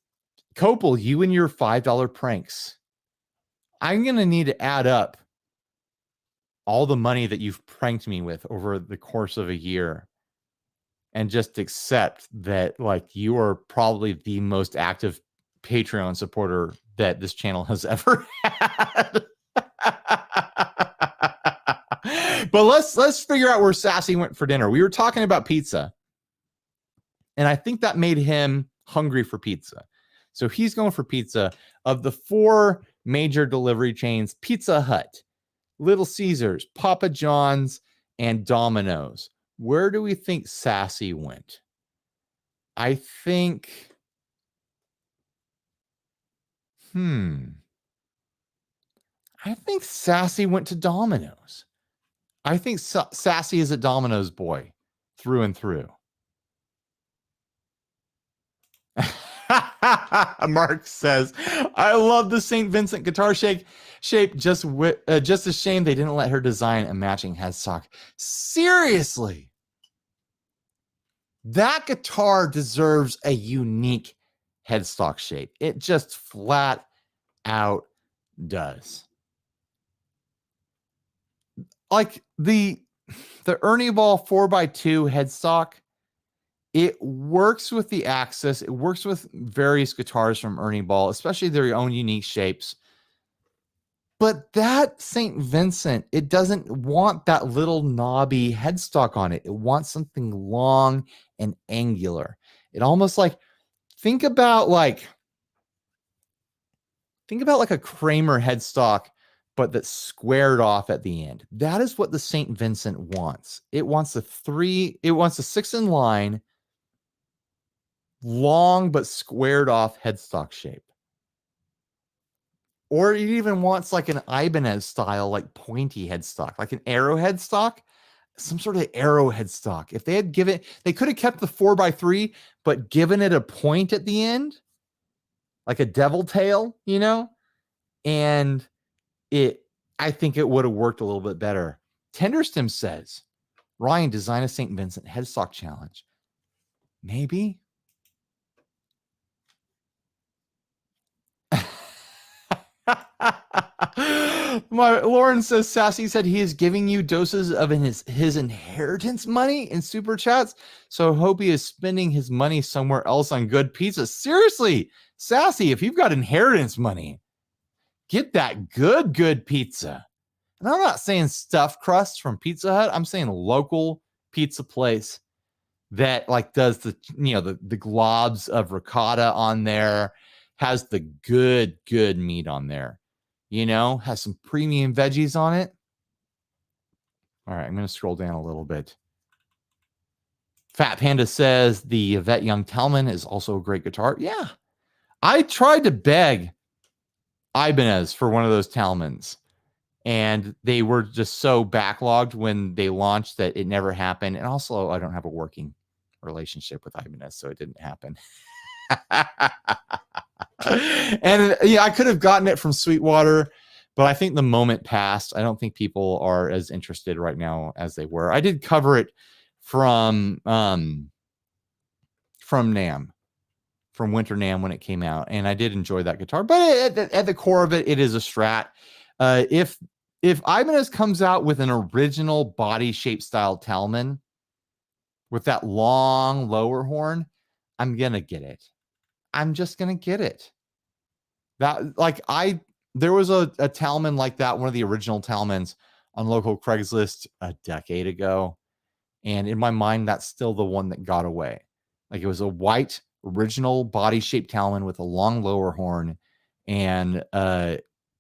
Copel, you and your $5 pranks. I'm going to need to add up all the money that you've pranked me with over the course of a year and just accept that, like, you are probably the most active Patreon supporter that this channel has ever had. But let's figure out where Sassy went for dinner. We were talking about pizza, and I think that made him hungry for pizza. So he's going for pizza. Of the 4 major delivery chains, Pizza Hut, Little Caesars, Papa John's, and Domino's, where do we think Sassy went? I think I think Sassy went to Domino's. I think Sassy is a Domino's boy through and through. Mark says, I love the St. Vincent guitar shape. Just a shame they didn't let her design a matching headstock. Seriously. That guitar deserves a unique headstock shape. It just flat out does. Like the Ernie Ball 4x2 headstock, it works with the Axis. It works with various guitars from Ernie Ball, especially their own unique shapes. But that St. Vincent, it doesn't want that little knobby headstock on it. It wants something long and angular. It almost like, think about like a Kramer headstock, but that's squared off at the end. That is what the St. Vincent wants. It wants a 6 in line, long but squared off headstock shape. Or it even wants like an Ibanez style, like pointy headstock, like an arrow headstock, some sort of arrow headstock. If they had they could have kept the 4x3, but given it a point at the end, like a devil tail, you know? And I think it would have worked a little bit better. Tenderstem says, Ryan, design a St. Vincent headstock challenge. Maybe. Lauren says, Sassy said he is giving you doses of his inheritance money in super chats. So hope he is spending his money somewhere else on good pizza. Seriously, Sassy, if you've got inheritance money, get that good pizza. And I'm not saying stuffed crust from Pizza Hut. I'm saying local pizza place that like does the globs of ricotta on there, has the good meat on there, has some premium veggies on it. All right, I'm going to scroll down a little bit. Fat Panda says the Yvette Young Talman is also a great guitar. Yeah, I tried to beg Ibanez for one of those Talmans, and they were just so backlogged when they launched that it never happened. And also, I don't have a working relationship with Ibanez, so it didn't happen. And I could have gotten it from Sweetwater, but I think the moment passed. I don't think people are as interested right now as they were. I did cover it from NAMM, from Winter NAMM when it came out, and I did enjoy that guitar. But at the core of it, it is a Strat. If Ibanez comes out with an original body shape style Talman with that long lower horn, I'm gonna get it. I'm just gonna get it. There was a Talman like that, one of the original Talmans on local Craigslist a decade ago, and in my mind, that's still the one that got away. Like, it was a white original body shaped Talman with a long lower horn and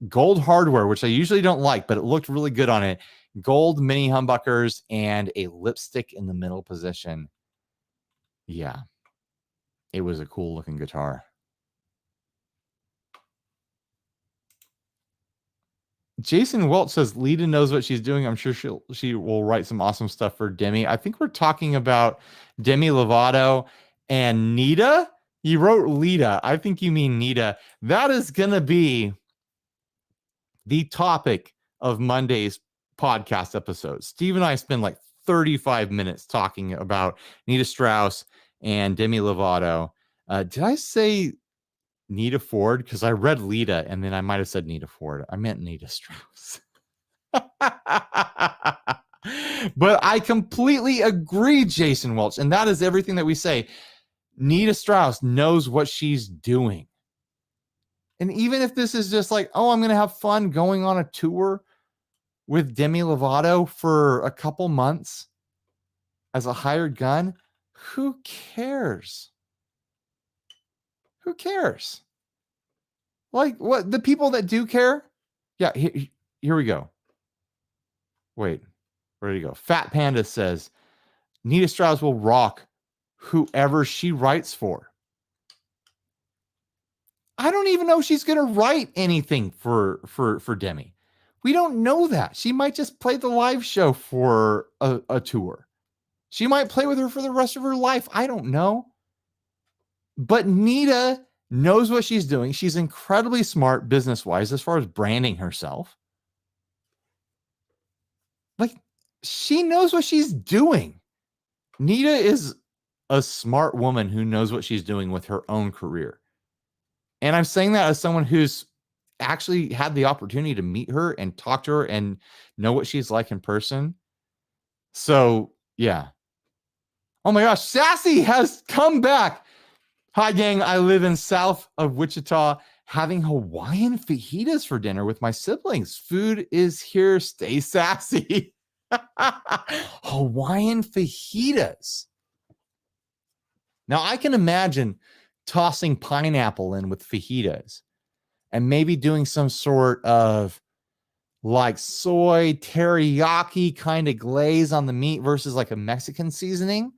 gold hardware, which I usually don't like, but it looked really good on it. Gold mini humbuckers and a lipstick in the middle position. Yeah, it was a cool looking guitar. Jason Welch says Lita knows what she's doing. I'm sure she will write some awesome stuff for Demi. I think we're talking about Demi Lovato and Nita. You wrote Lita. I think you mean Nita. That is going to be the topic of Monday's podcast episode. Steve and I spend like 35 minutes talking about Nita Strauss and Demi Lovato. Did I say Nita Ford? Because I read Lita and then I might have said Nita Ford. I meant Nita Strauss. But I completely agree, Jason Welch. And that is everything that we say. Nita Strauss knows what she's doing. And even if this is just like, oh, I'm going to have fun going on a tour with Demi Lovato for a couple months as a hired gun, who cares? Who cares? Like, what, the people that do care? Yeah, here we go. Wait, where did he go? Fat Panda says, Nita Strauss will rock whoever she writes for. I don't even know if she's going to write anything for Demi. We don't know that. She might just play the live show for a tour. She might play with her for the rest of her life. I don't know. But Nita knows what she's doing. She's incredibly smart business-wise as far as branding herself. Like, she knows what she's doing. Nita is a smart woman who knows what she's doing with her own career. And I'm saying that as someone who's actually had the opportunity to meet her and talk to her and know what she's like in person. So, yeah. Oh my gosh, Sassy has come back. Hi, gang. I live in south of Wichita, having Hawaiian fajitas for dinner with my siblings. Food is here. Stay sassy. Hawaiian fajitas. Now, I can imagine tossing pineapple in with fajitas and maybe doing some sort of like soy teriyaki kind of glaze on the meat versus like a Mexican seasoning,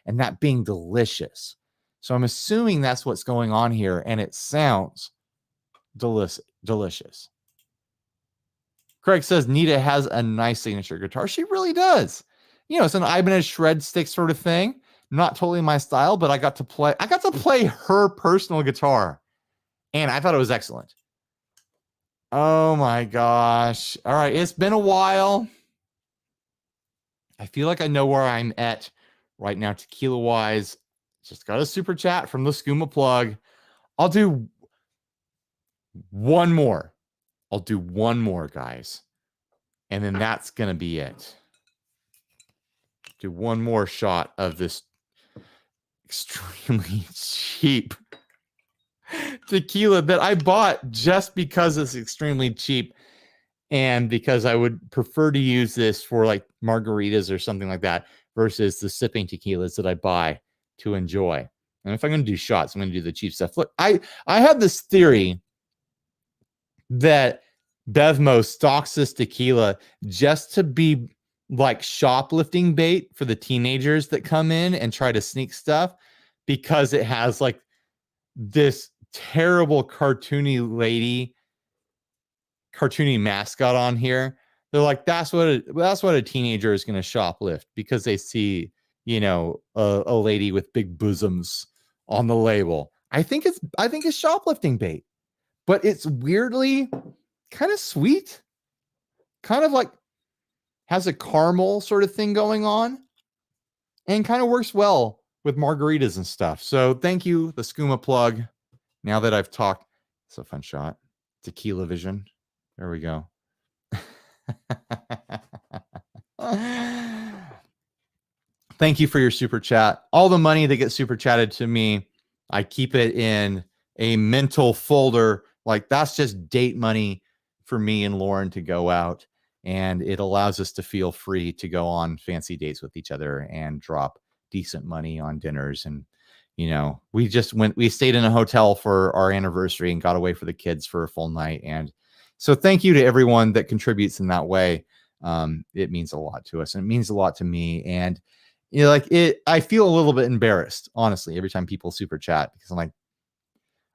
and that being delicious. So I'm assuming that's what's going on here, and it sounds delicious. Craig says Nita has a nice signature guitar. She really does. You know, it's an Ibanez shred stick sort of thing. Not totally my style, but I got to play her personal guitar, and I thought it was excellent. Oh my gosh. All right, it's been a while. I feel like I know where I'm at right now, tequila wise. Just got a super chat from the Skooma plug. I'll do one more. Guys. And then that's going to be it. Do one more shot of this extremely cheap tequila that I bought just because it's extremely cheap and because I would prefer to use this for like margaritas or something like that versus the sipping tequilas that I buy to enjoy. And if I'm going to do shots, I'm going to do the cheap stuff. Look, I have this theory that Bevmo stocks this tequila just to be like shoplifting bait for the teenagers that come in and try to sneak stuff, because it has like this terrible cartoony mascot on here. They're like, that's what a teenager is going to shoplift, because they see, you know, a lady with big bosoms on the label. I think it's shoplifting bait, but it's weirdly kind of sweet, kind of like has a caramel sort of thing going on, and kind of works well with margaritas and stuff. So thank you, the Skooma plug. Now that I've talked, it's a fun shot. Tequila vision. There we go. Thank you for your super chat. All the money that gets super chatted to me, I keep it in a mental folder. Like, that's just date money for me and Lauren to go out. And it allows us to feel free to go on fancy dates with each other and drop decent money on dinners. And, you know, we stayed in a hotel for our anniversary and got away for the kids for a full night. And so thank you to everyone that contributes in that way. It means a lot to us, and it means a lot to me. And, you know, I feel a little bit embarrassed, honestly, every time people super chat, because I'm like,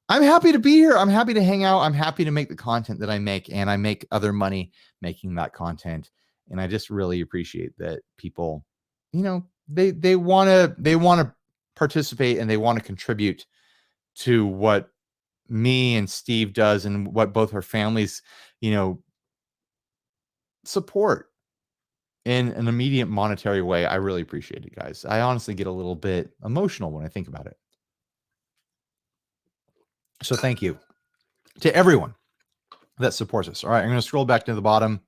I'm happy to be here. I'm happy to hang out. I'm happy to make the content that I make, and I make other money making that content. And I just really appreciate that people, you know, they want to participate, and they want to contribute to what me and Steve does, and what both our families, you know, support in an immediate monetary way. I really appreciate it, guys. I honestly get a little bit emotional when I think about it. So thank you to everyone that supports us. All right, I'm going to scroll back to the bottom.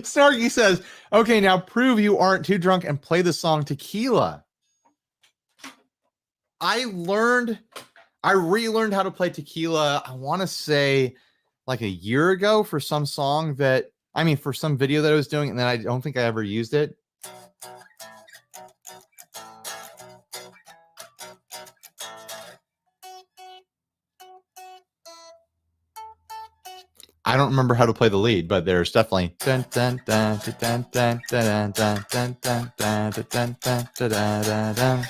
Snarky says, okay, now prove you aren't too drunk and play the song Tequila. I relearned how to play Tequila, I want to say like a year ago, for some song for some video that I was doing, and then I don't think I ever used it. I don't remember how to play the lead, but there's definitely dun dun dun dun dun dun dun dun dun dun dun dun dun dun.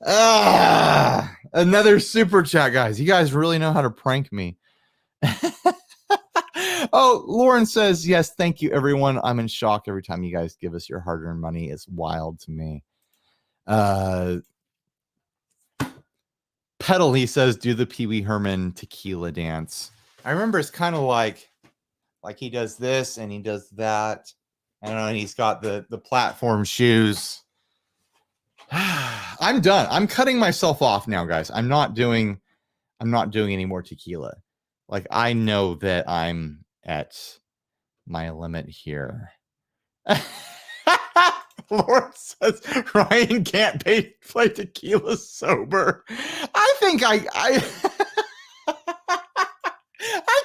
Another super chat, guys. You guys really know how to prank me. Oh, Lauren says, yes, thank you, everyone. I'm in shock every time you guys give us your hard-earned money. It's wild to me. Pedal, he says, do the Pee Wee Herman tequila dance. I remember it's kind of like he does this and he does that. I don't know, and he's got the platform shoes. I'm done. I'm cutting myself off now, guys. I'm not doing any more tequila. Like, I know that I'm at my limit here. Lord says Ryan can't play tequila sober. I think I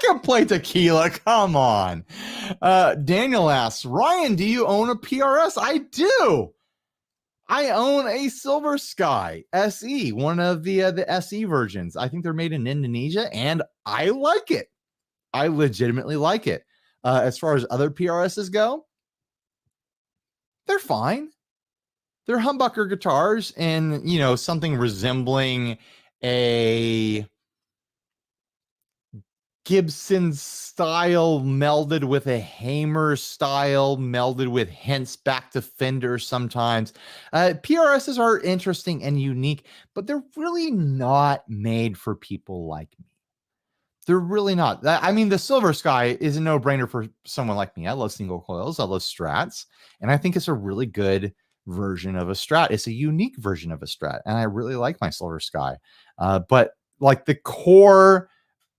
can play tequila. Come on. Daniel asks, Ryan, do you own a PRS? I do. I own a Silver Sky SE, one of the SE versions. I think they're made in Indonesia, and I like it. I legitimately like it. As far as other PRSs go, they're fine. They're humbucker guitars, and something resembling a Gibson style melded with a Hamer style melded with hints back to Fender sometimes. PRSs are interesting and unique, but they're really not made for people like me. They're really not. I mean, the Silver Sky is a no-brainer for someone like me. I love single coils. I love Strats. And I think it's a really good version of a Strat. It's a unique version of a Strat. And I really like my Silver Sky. But like the core,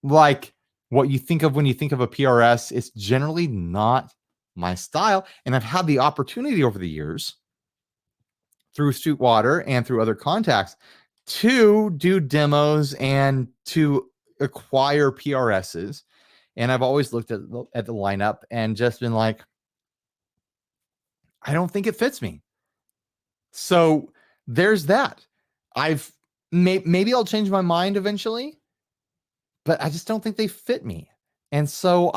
like what you think of when you think of a PRS, it's generally not my style. And I've had the opportunity over the years through Sweetwater and through other contacts to do demos and to acquire PRSs, and I've always looked at the lineup and just been like, I don't think it fits me. So there's that. Maybe I'll change my mind eventually, but I just don't think they fit me. And so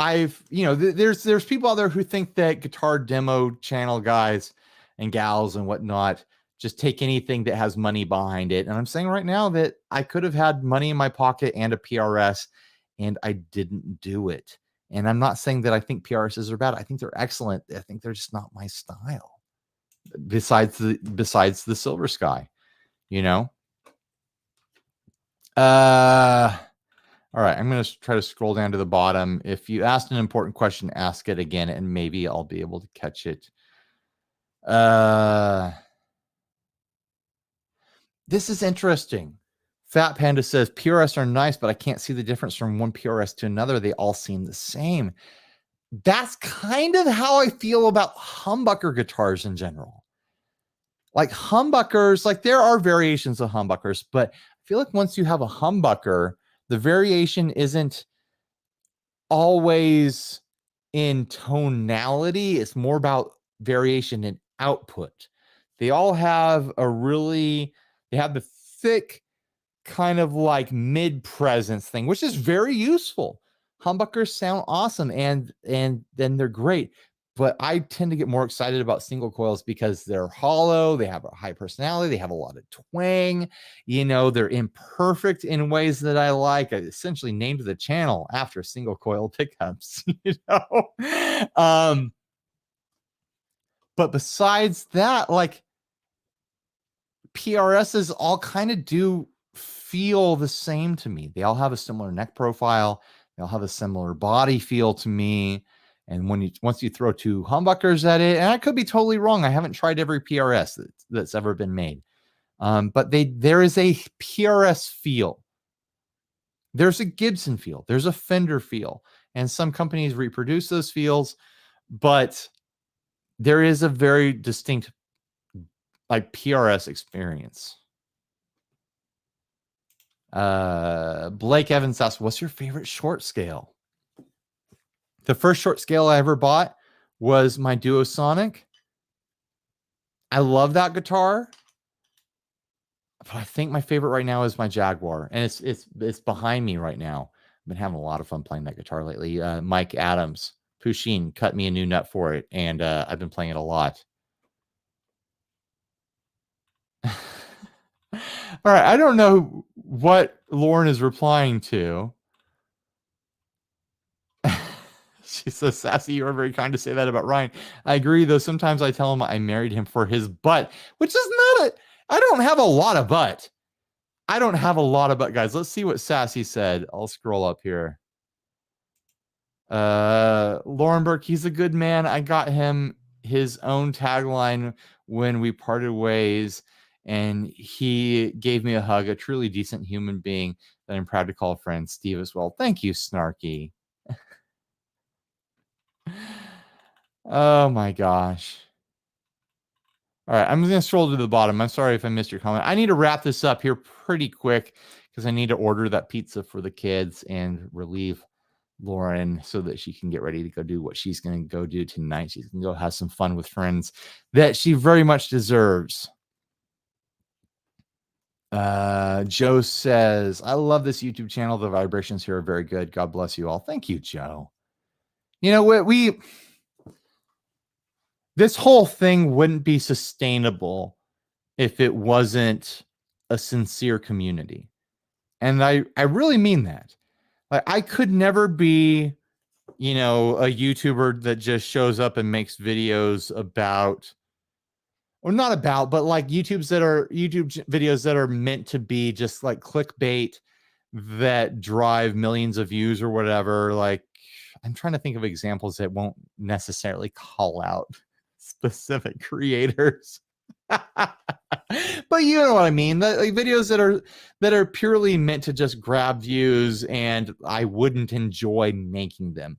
there's people out there who think that guitar demo channel guys and gals and whatnot just take anything that has money behind it. And I'm saying right now that I could have had money in my pocket and a PRS, and I didn't do it. And I'm not saying that I think PRSs are bad. I think they're excellent. I think they're just not my style. Besides the Silver Sky, All right, I'm going to try to scroll down to the bottom. If you asked an important question, ask it again, and maybe I'll be able to catch it. This is interesting. Fat Panda says, PRS are nice, but I can't see the difference from one PRS to another. They all seem the same. That's kind of how I feel about humbucker guitars in general. Like humbuckers, like there are variations of humbuckers, but I feel like once you have a humbucker, the variation isn't always in tonality. It's more about variation in output. They all have they have the thick kind of like mid presence thing, which is very useful. Humbuckers sound awesome and then they're great. But I tend to get more excited about single coils because they're hollow, they have a high personality, they have a lot of twang, they're imperfect in ways that I like. I essentially named the channel after single coil pickups, but besides that, like PRSs all kind of do feel the same to me. They all have a similar neck profile, they all have a similar body feel to me. And once you throw two humbuckers at it, and I could be totally wrong. I haven't tried every PRS that's ever been made. But there is a PRS feel. There's a Gibson feel. There's a Fender feel. And some companies reproduce those feels, but there is a very distinct like PRS experience. Blake Evans asks, what's your favorite short scale? The first short scale I ever bought was my Duosonic. I love that guitar, but I think my favorite right now is my Jaguar, and it's behind me right now. I've been having a lot of fun playing that guitar lately. Mike Adams, Pusheen cut me a new nut for it, and I've been playing it a lot. All right, I don't know what Lauren is replying to. She says, Sassy, you are very kind to say that about Ryan. I agree, though. Sometimes I tell him I married him for his butt, which is not I don't have a lot of butt. I don't have a lot of butt, guys. Let's see what Sassy said. I'll scroll up here. Lauren Burke, he's a good man. I got him his own tagline when we parted ways, and he gave me a hug, a truly decent human being that I'm proud to call a friend. Steve as well. Thank you, Snarky. Oh my gosh. All right, I'm going to scroll to the bottom. I'm sorry if I missed your comment. I need to wrap this up here pretty quick because I need to order that pizza for the kids and relieve Lauren so that she can get ready to go do what she's going to go do tonight. She's going to go have some fun with friends that she very much deserves. Joe says, I love this YouTube channel. The vibrations here are very good. God bless you all. Thank you, Joe. You know what? This whole thing wouldn't be sustainable if it wasn't a sincere community. And I really mean that. Like, I could never be, you know, a YouTuber that just shows up and makes videos about, or not about, but like YouTube videos that are meant to be just like clickbait that drive millions of views or whatever. Like, I'm trying to think of examples that won't necessarily call out specific creators. But you know what I mean, like videos that are purely meant to just grab views, and I wouldn't enjoy making them.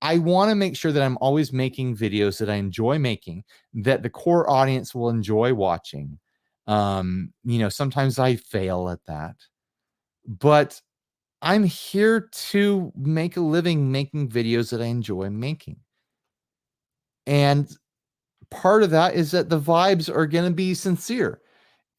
I want to make sure that I'm always making videos that I enjoy making, that the core audience will enjoy watching. You know, sometimes I fail at that, but I'm here to make a living making videos that I enjoy making. And part of that is that the vibes are going to be sincere.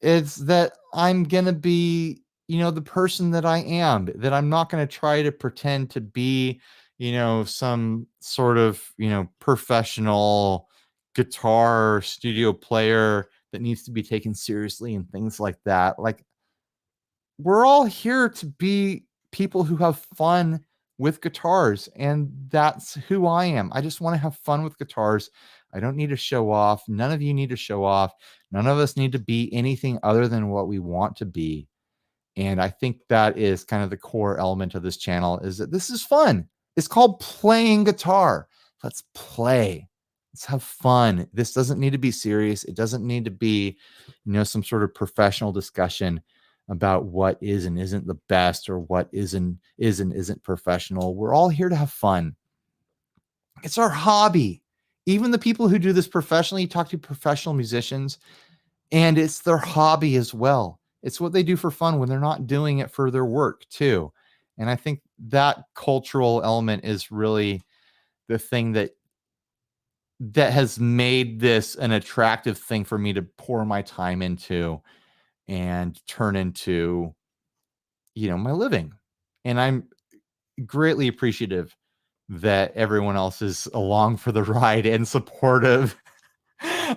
It's that I'm going to be, you know, the person that I am, that I'm not going to try to pretend to be, you know, some sort of, you know, professional guitar studio player that needs to be taken seriously and things like that. Like, we're all here to be people who have fun with guitars, and that's who I am. I just want to have fun with guitars. I don't need to show off. None of you need to show off. None of us need to be anything other than what we want to be. And I think that is kind of the core element of this channel, is that this is fun. It's called playing guitar. Let's play. Let's have fun. This doesn't need to be serious. It doesn't need to be, you know, some sort of professional discussion about what is and isn't the best, or what is and isn't professional. We're all here to have fun. It's our hobby. Even the people who do this professionally, talk to professional musicians, and it's their hobby as well. It's what they do for fun when they're not doing it for their work too. And I think that cultural element is really the thing that has made this an attractive thing for me to pour my time into and turn into, you know, my living. And I'm greatly appreciative that everyone else is along for the ride and supportive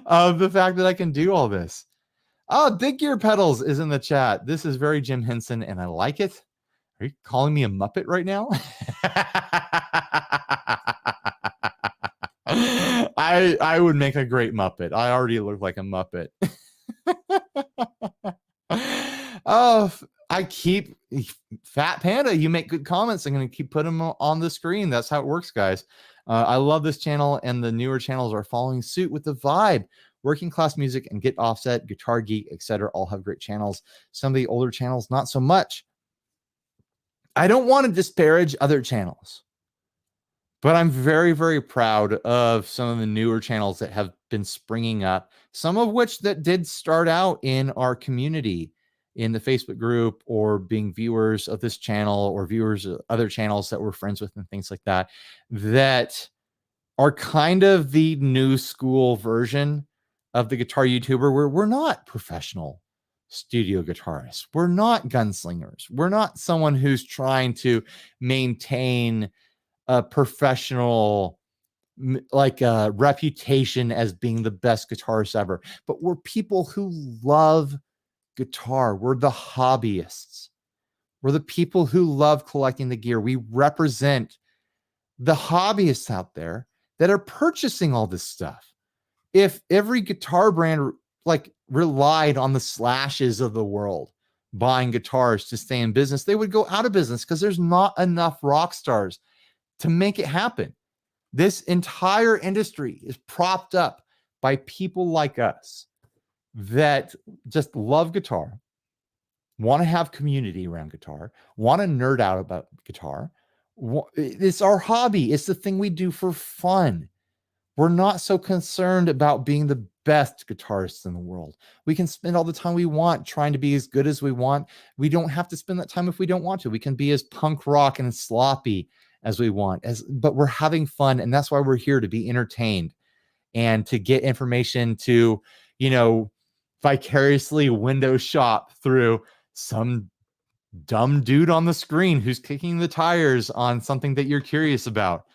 of the fact that I can do all this. Oh, Big Gear Pedals is in the chat. This is very Jim Henson, and I like it. Are you calling me a Muppet right now? I would make a great Muppet. I already look like a Muppet. Oh, I keep Fat Panda. You make good comments. I'm going to keep putting them on the screen. That's how it works, guys. I love this channel, and the newer channels are following suit with the vibe. Working Class Music and Get Offset, Guitar Geek, etc. all have great channels. Some of the older channels, not so much. I don't want to disparage other channels, but I'm very, very proud of some of the newer channels that have been springing up, some of which that did start out in our community, in the Facebook group, or being viewers of this channel, or viewers of other channels that we're friends with and things like that, that are kind of the new school version of the guitar YouTuber, where we're not professional studio guitarists. We're not gunslingers. We're not someone who's trying to maintain a professional, like a reputation as being the best guitarist ever. But we're people who love guitar. We're the hobbyists. We're the people who love collecting the gear. We represent the hobbyists out there that are purchasing all this stuff. If every guitar brand like relied on the Slashes of the world buying guitars to stay in business, they would go out of business because there's not enough rock stars to make it happen. This entire industry is propped up by people like us that just love guitar, want to have community around guitar, want to nerd out about guitar. It's our hobby. It's the thing we do for fun. We're not so concerned about being the best guitarists in the world. We can spend all the time we want trying to be as good as we want. We don't have to spend that time if we don't want to. We can be as punk rock and sloppy as we want, but we're having fun. And that's why we're here, to be entertained and to get information, to, vicariously window shop through some dumb dude on the screen who's kicking the tires on something that you're curious about.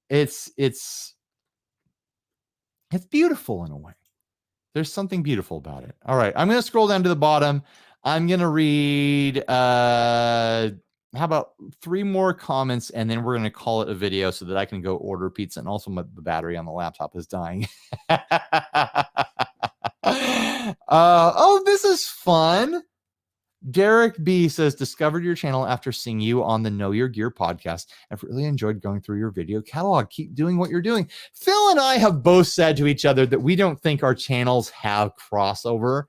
It's beautiful in a way. There's something beautiful about it. All right, I'm going to scroll down to the bottom. I'm going to read, how about 3 more comments, and then we're going to call it a video so that I can go order pizza. And also the battery on the laptop is dying. Oh, this is fun. Derek B says, discovered your channel after seeing you on the Know Your Gear podcast. I've really enjoyed going through your video catalog. Keep doing what you're doing. Phil and I have both said to each other that we don't think our channels have crossover.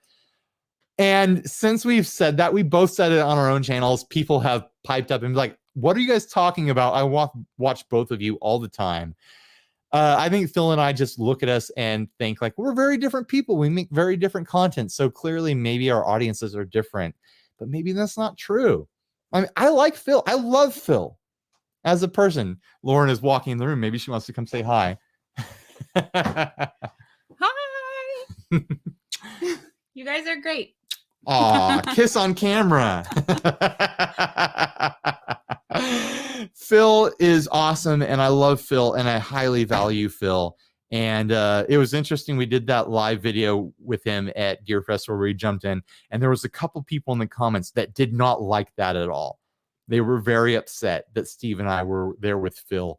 And since we've said that, we both said it on our own channels, people have piped up and be like, what are you guys talking about? I watch both of you all the time. I think Phil and I just look at us and think like, we're very different people. We make very different content. So clearly maybe our audiences are different. But maybe that's not true. I mean, I like Phil. I love Phil as a person. Lauren is walking in the room. Maybe she wants to come say hi. Hi. You guys are great. Aw, kiss on camera. Phil is awesome, and I love Phil, and I highly value Phil. And it was interesting. We did that live video with him at Gear Festival where we jumped in, and there was a couple people in the comments that did not like that at all. They were very upset that Steve and I were there with Phil,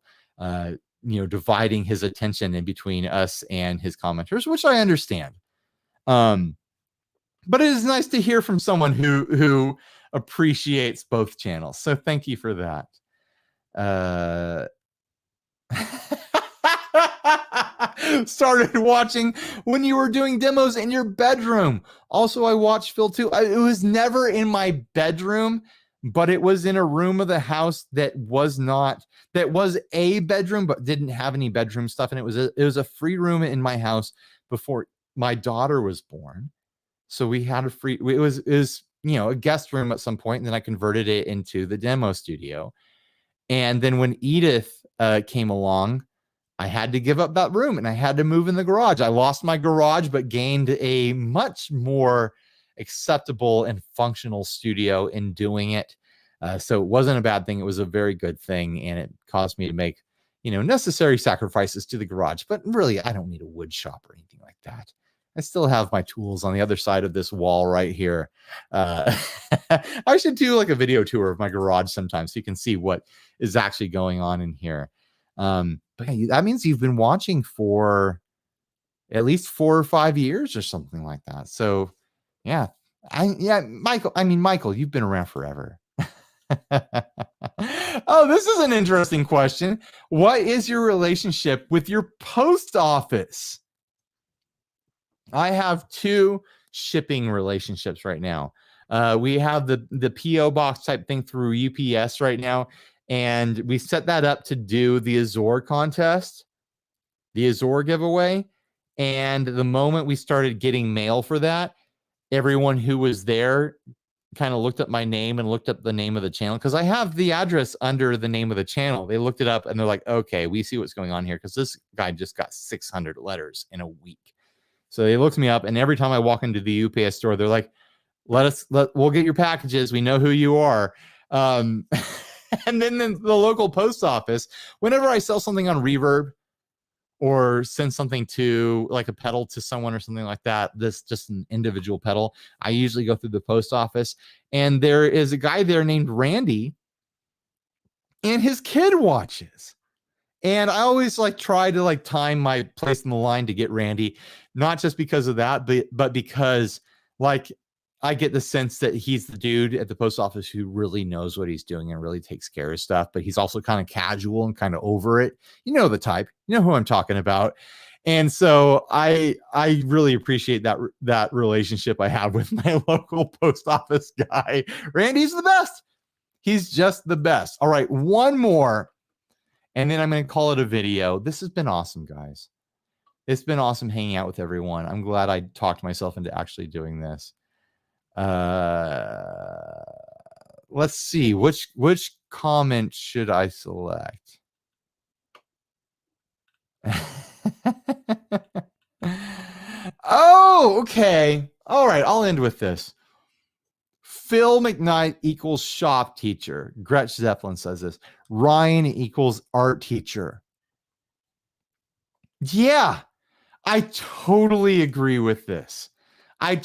dividing his attention in between us and his commenters, which I understand. But it is nice to hear from someone who appreciates both channels. So thank you for that. Started watching when you were doing demos in your bedroom. Also, I watched Phil too. It was never in my bedroom, but it was in a room of the house that was a bedroom, but didn't have any bedroom stuff. And it was a free room in my house before my daughter was born. So we had it was a guest room at some point, and then I converted it into the demo studio. And then when Edith came along, I had to give up that room and I had to move in the garage. I lost my garage, but gained a much more acceptable and functional studio in doing it. So it wasn't a bad thing. It was a very good thing. And it caused me to make, necessary sacrifices to the garage. But really, I don't need a wood shop or anything like that. I still have my tools on the other side of this wall right here. I should do like a video tour of my garage sometime so you can see what is actually going on in here. But yeah, that means you've been watching for at least 4 or 5 years or something like that. So yeah, Michael, you've been around forever. Oh, this is an interesting question. What is your relationship with your post office? I have 2 shipping relationships right now. We have the PO box type thing through UPS right now. And we set that up to do the Azure contest, the Azure giveaway. And the moment we started getting mail for that, everyone who was there kind of looked up my name and looked up the name of the channel, because I have the address under the name of the channel. They looked it up and they're like, okay, we see what's going on here, because this guy just got 600 letters in a week. So they looked me up, and every time I walk into the UPS store, they're like, we'll get your packages. We know who you are. And then the local post office, whenever I sell something on Reverb or send something to like a pedal to someone or something like that, this just an individual pedal, I usually go through the post office, and there is a guy there named Randy, and his kid watches. And I always like try to like time my place in the line to get Randy, not just because of that, but because like I get the sense that he's the dude at the post office who really knows what he's doing and really takes care of stuff, but he's also kind of casual and kind of over it. You know the type, you know who I'm talking about. And so I really appreciate that relationship I have with my local post office guy. Randy's the best. He's just the best. All right, one more, and then I'm going to call it a video. This has been awesome, guys. It's been awesome hanging out with everyone. I'm glad I talked myself into actually doing this. Let's see, which comment should I select? Oh, okay. All right, I'll end with this. Phil McKnight equals shop teacher. Gretch Zeppelin says this. Ryan equals art teacher. Yeah, I totally agree with this. And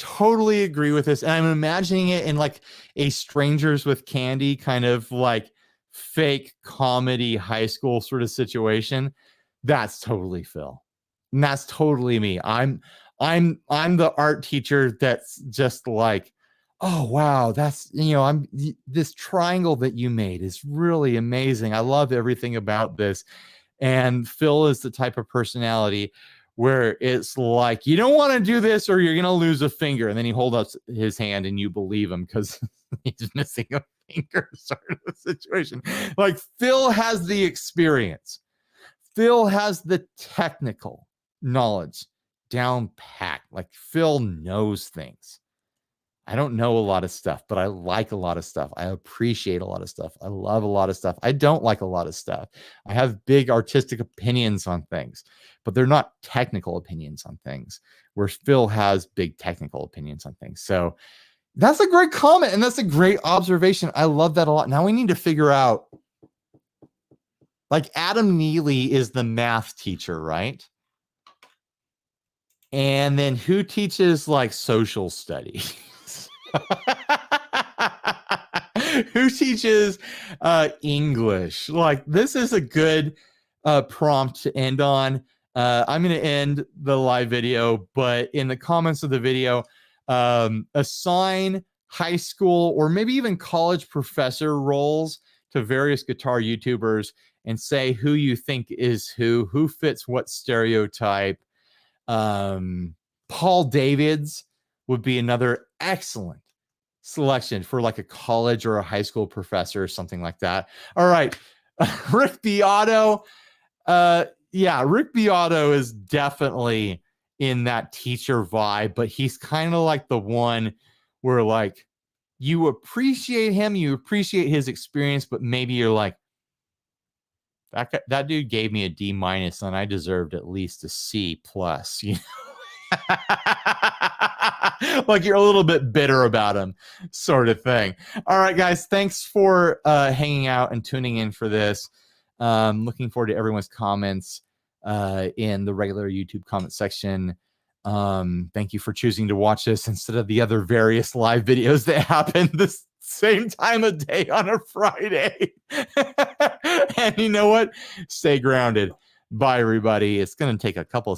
I'm imagining it in like a Strangers with Candy kind of like fake comedy high school sort of situation. That's totally Phil. And that's totally me. I'm the art teacher that's just like, oh wow, that's, this triangle that you made is really amazing. I love everything about this. And Phil is the type of personality where it's like, you don't want to do this or you're going to lose a finger. And then he holds up his hand and you believe him because he's missing a finger sort of situation. Like Phil has the experience. Phil has the technical knowledge down pat. Like Phil knows things. I don't know a lot of stuff, but I like a lot of stuff. I appreciate a lot of stuff. I love a lot of stuff. I don't like a lot of stuff. I have big artistic opinions on things, but they're not technical opinions on things, where Phil has big technical opinions on things. So that's a great comment, and that's a great observation. I love that a lot. Now we need to figure out, like Adam Neely is the math teacher, right? And then who teaches like social studies? Who teaches English? Like this is a good prompt to end on. I'm going to end the live video, but in the comments of the video, assign high school or maybe even college professor roles to various guitar YouTubers and say who you think is who fits what stereotype. Paul Davids would be another excellent selection for like a college or a high school professor or something like that. All right. Rick Beato. Rick Beato is definitely in that teacher vibe, but he's kind of like the one where like you appreciate him, you appreciate his experience, but maybe you're like, that dude gave me a D- and I deserved at least a C+, you know? Like you're a little bit bitter about him, sort of thing. All right, guys, thanks for hanging out and tuning in for this. Looking forward to everyone's comments in the regular YouTube comment section. Thank you for choosing to watch this instead of the other various live videos that happen this same time of day on a Friday. And you know what? Stay grounded. Bye, everybody. It's going to take a couple of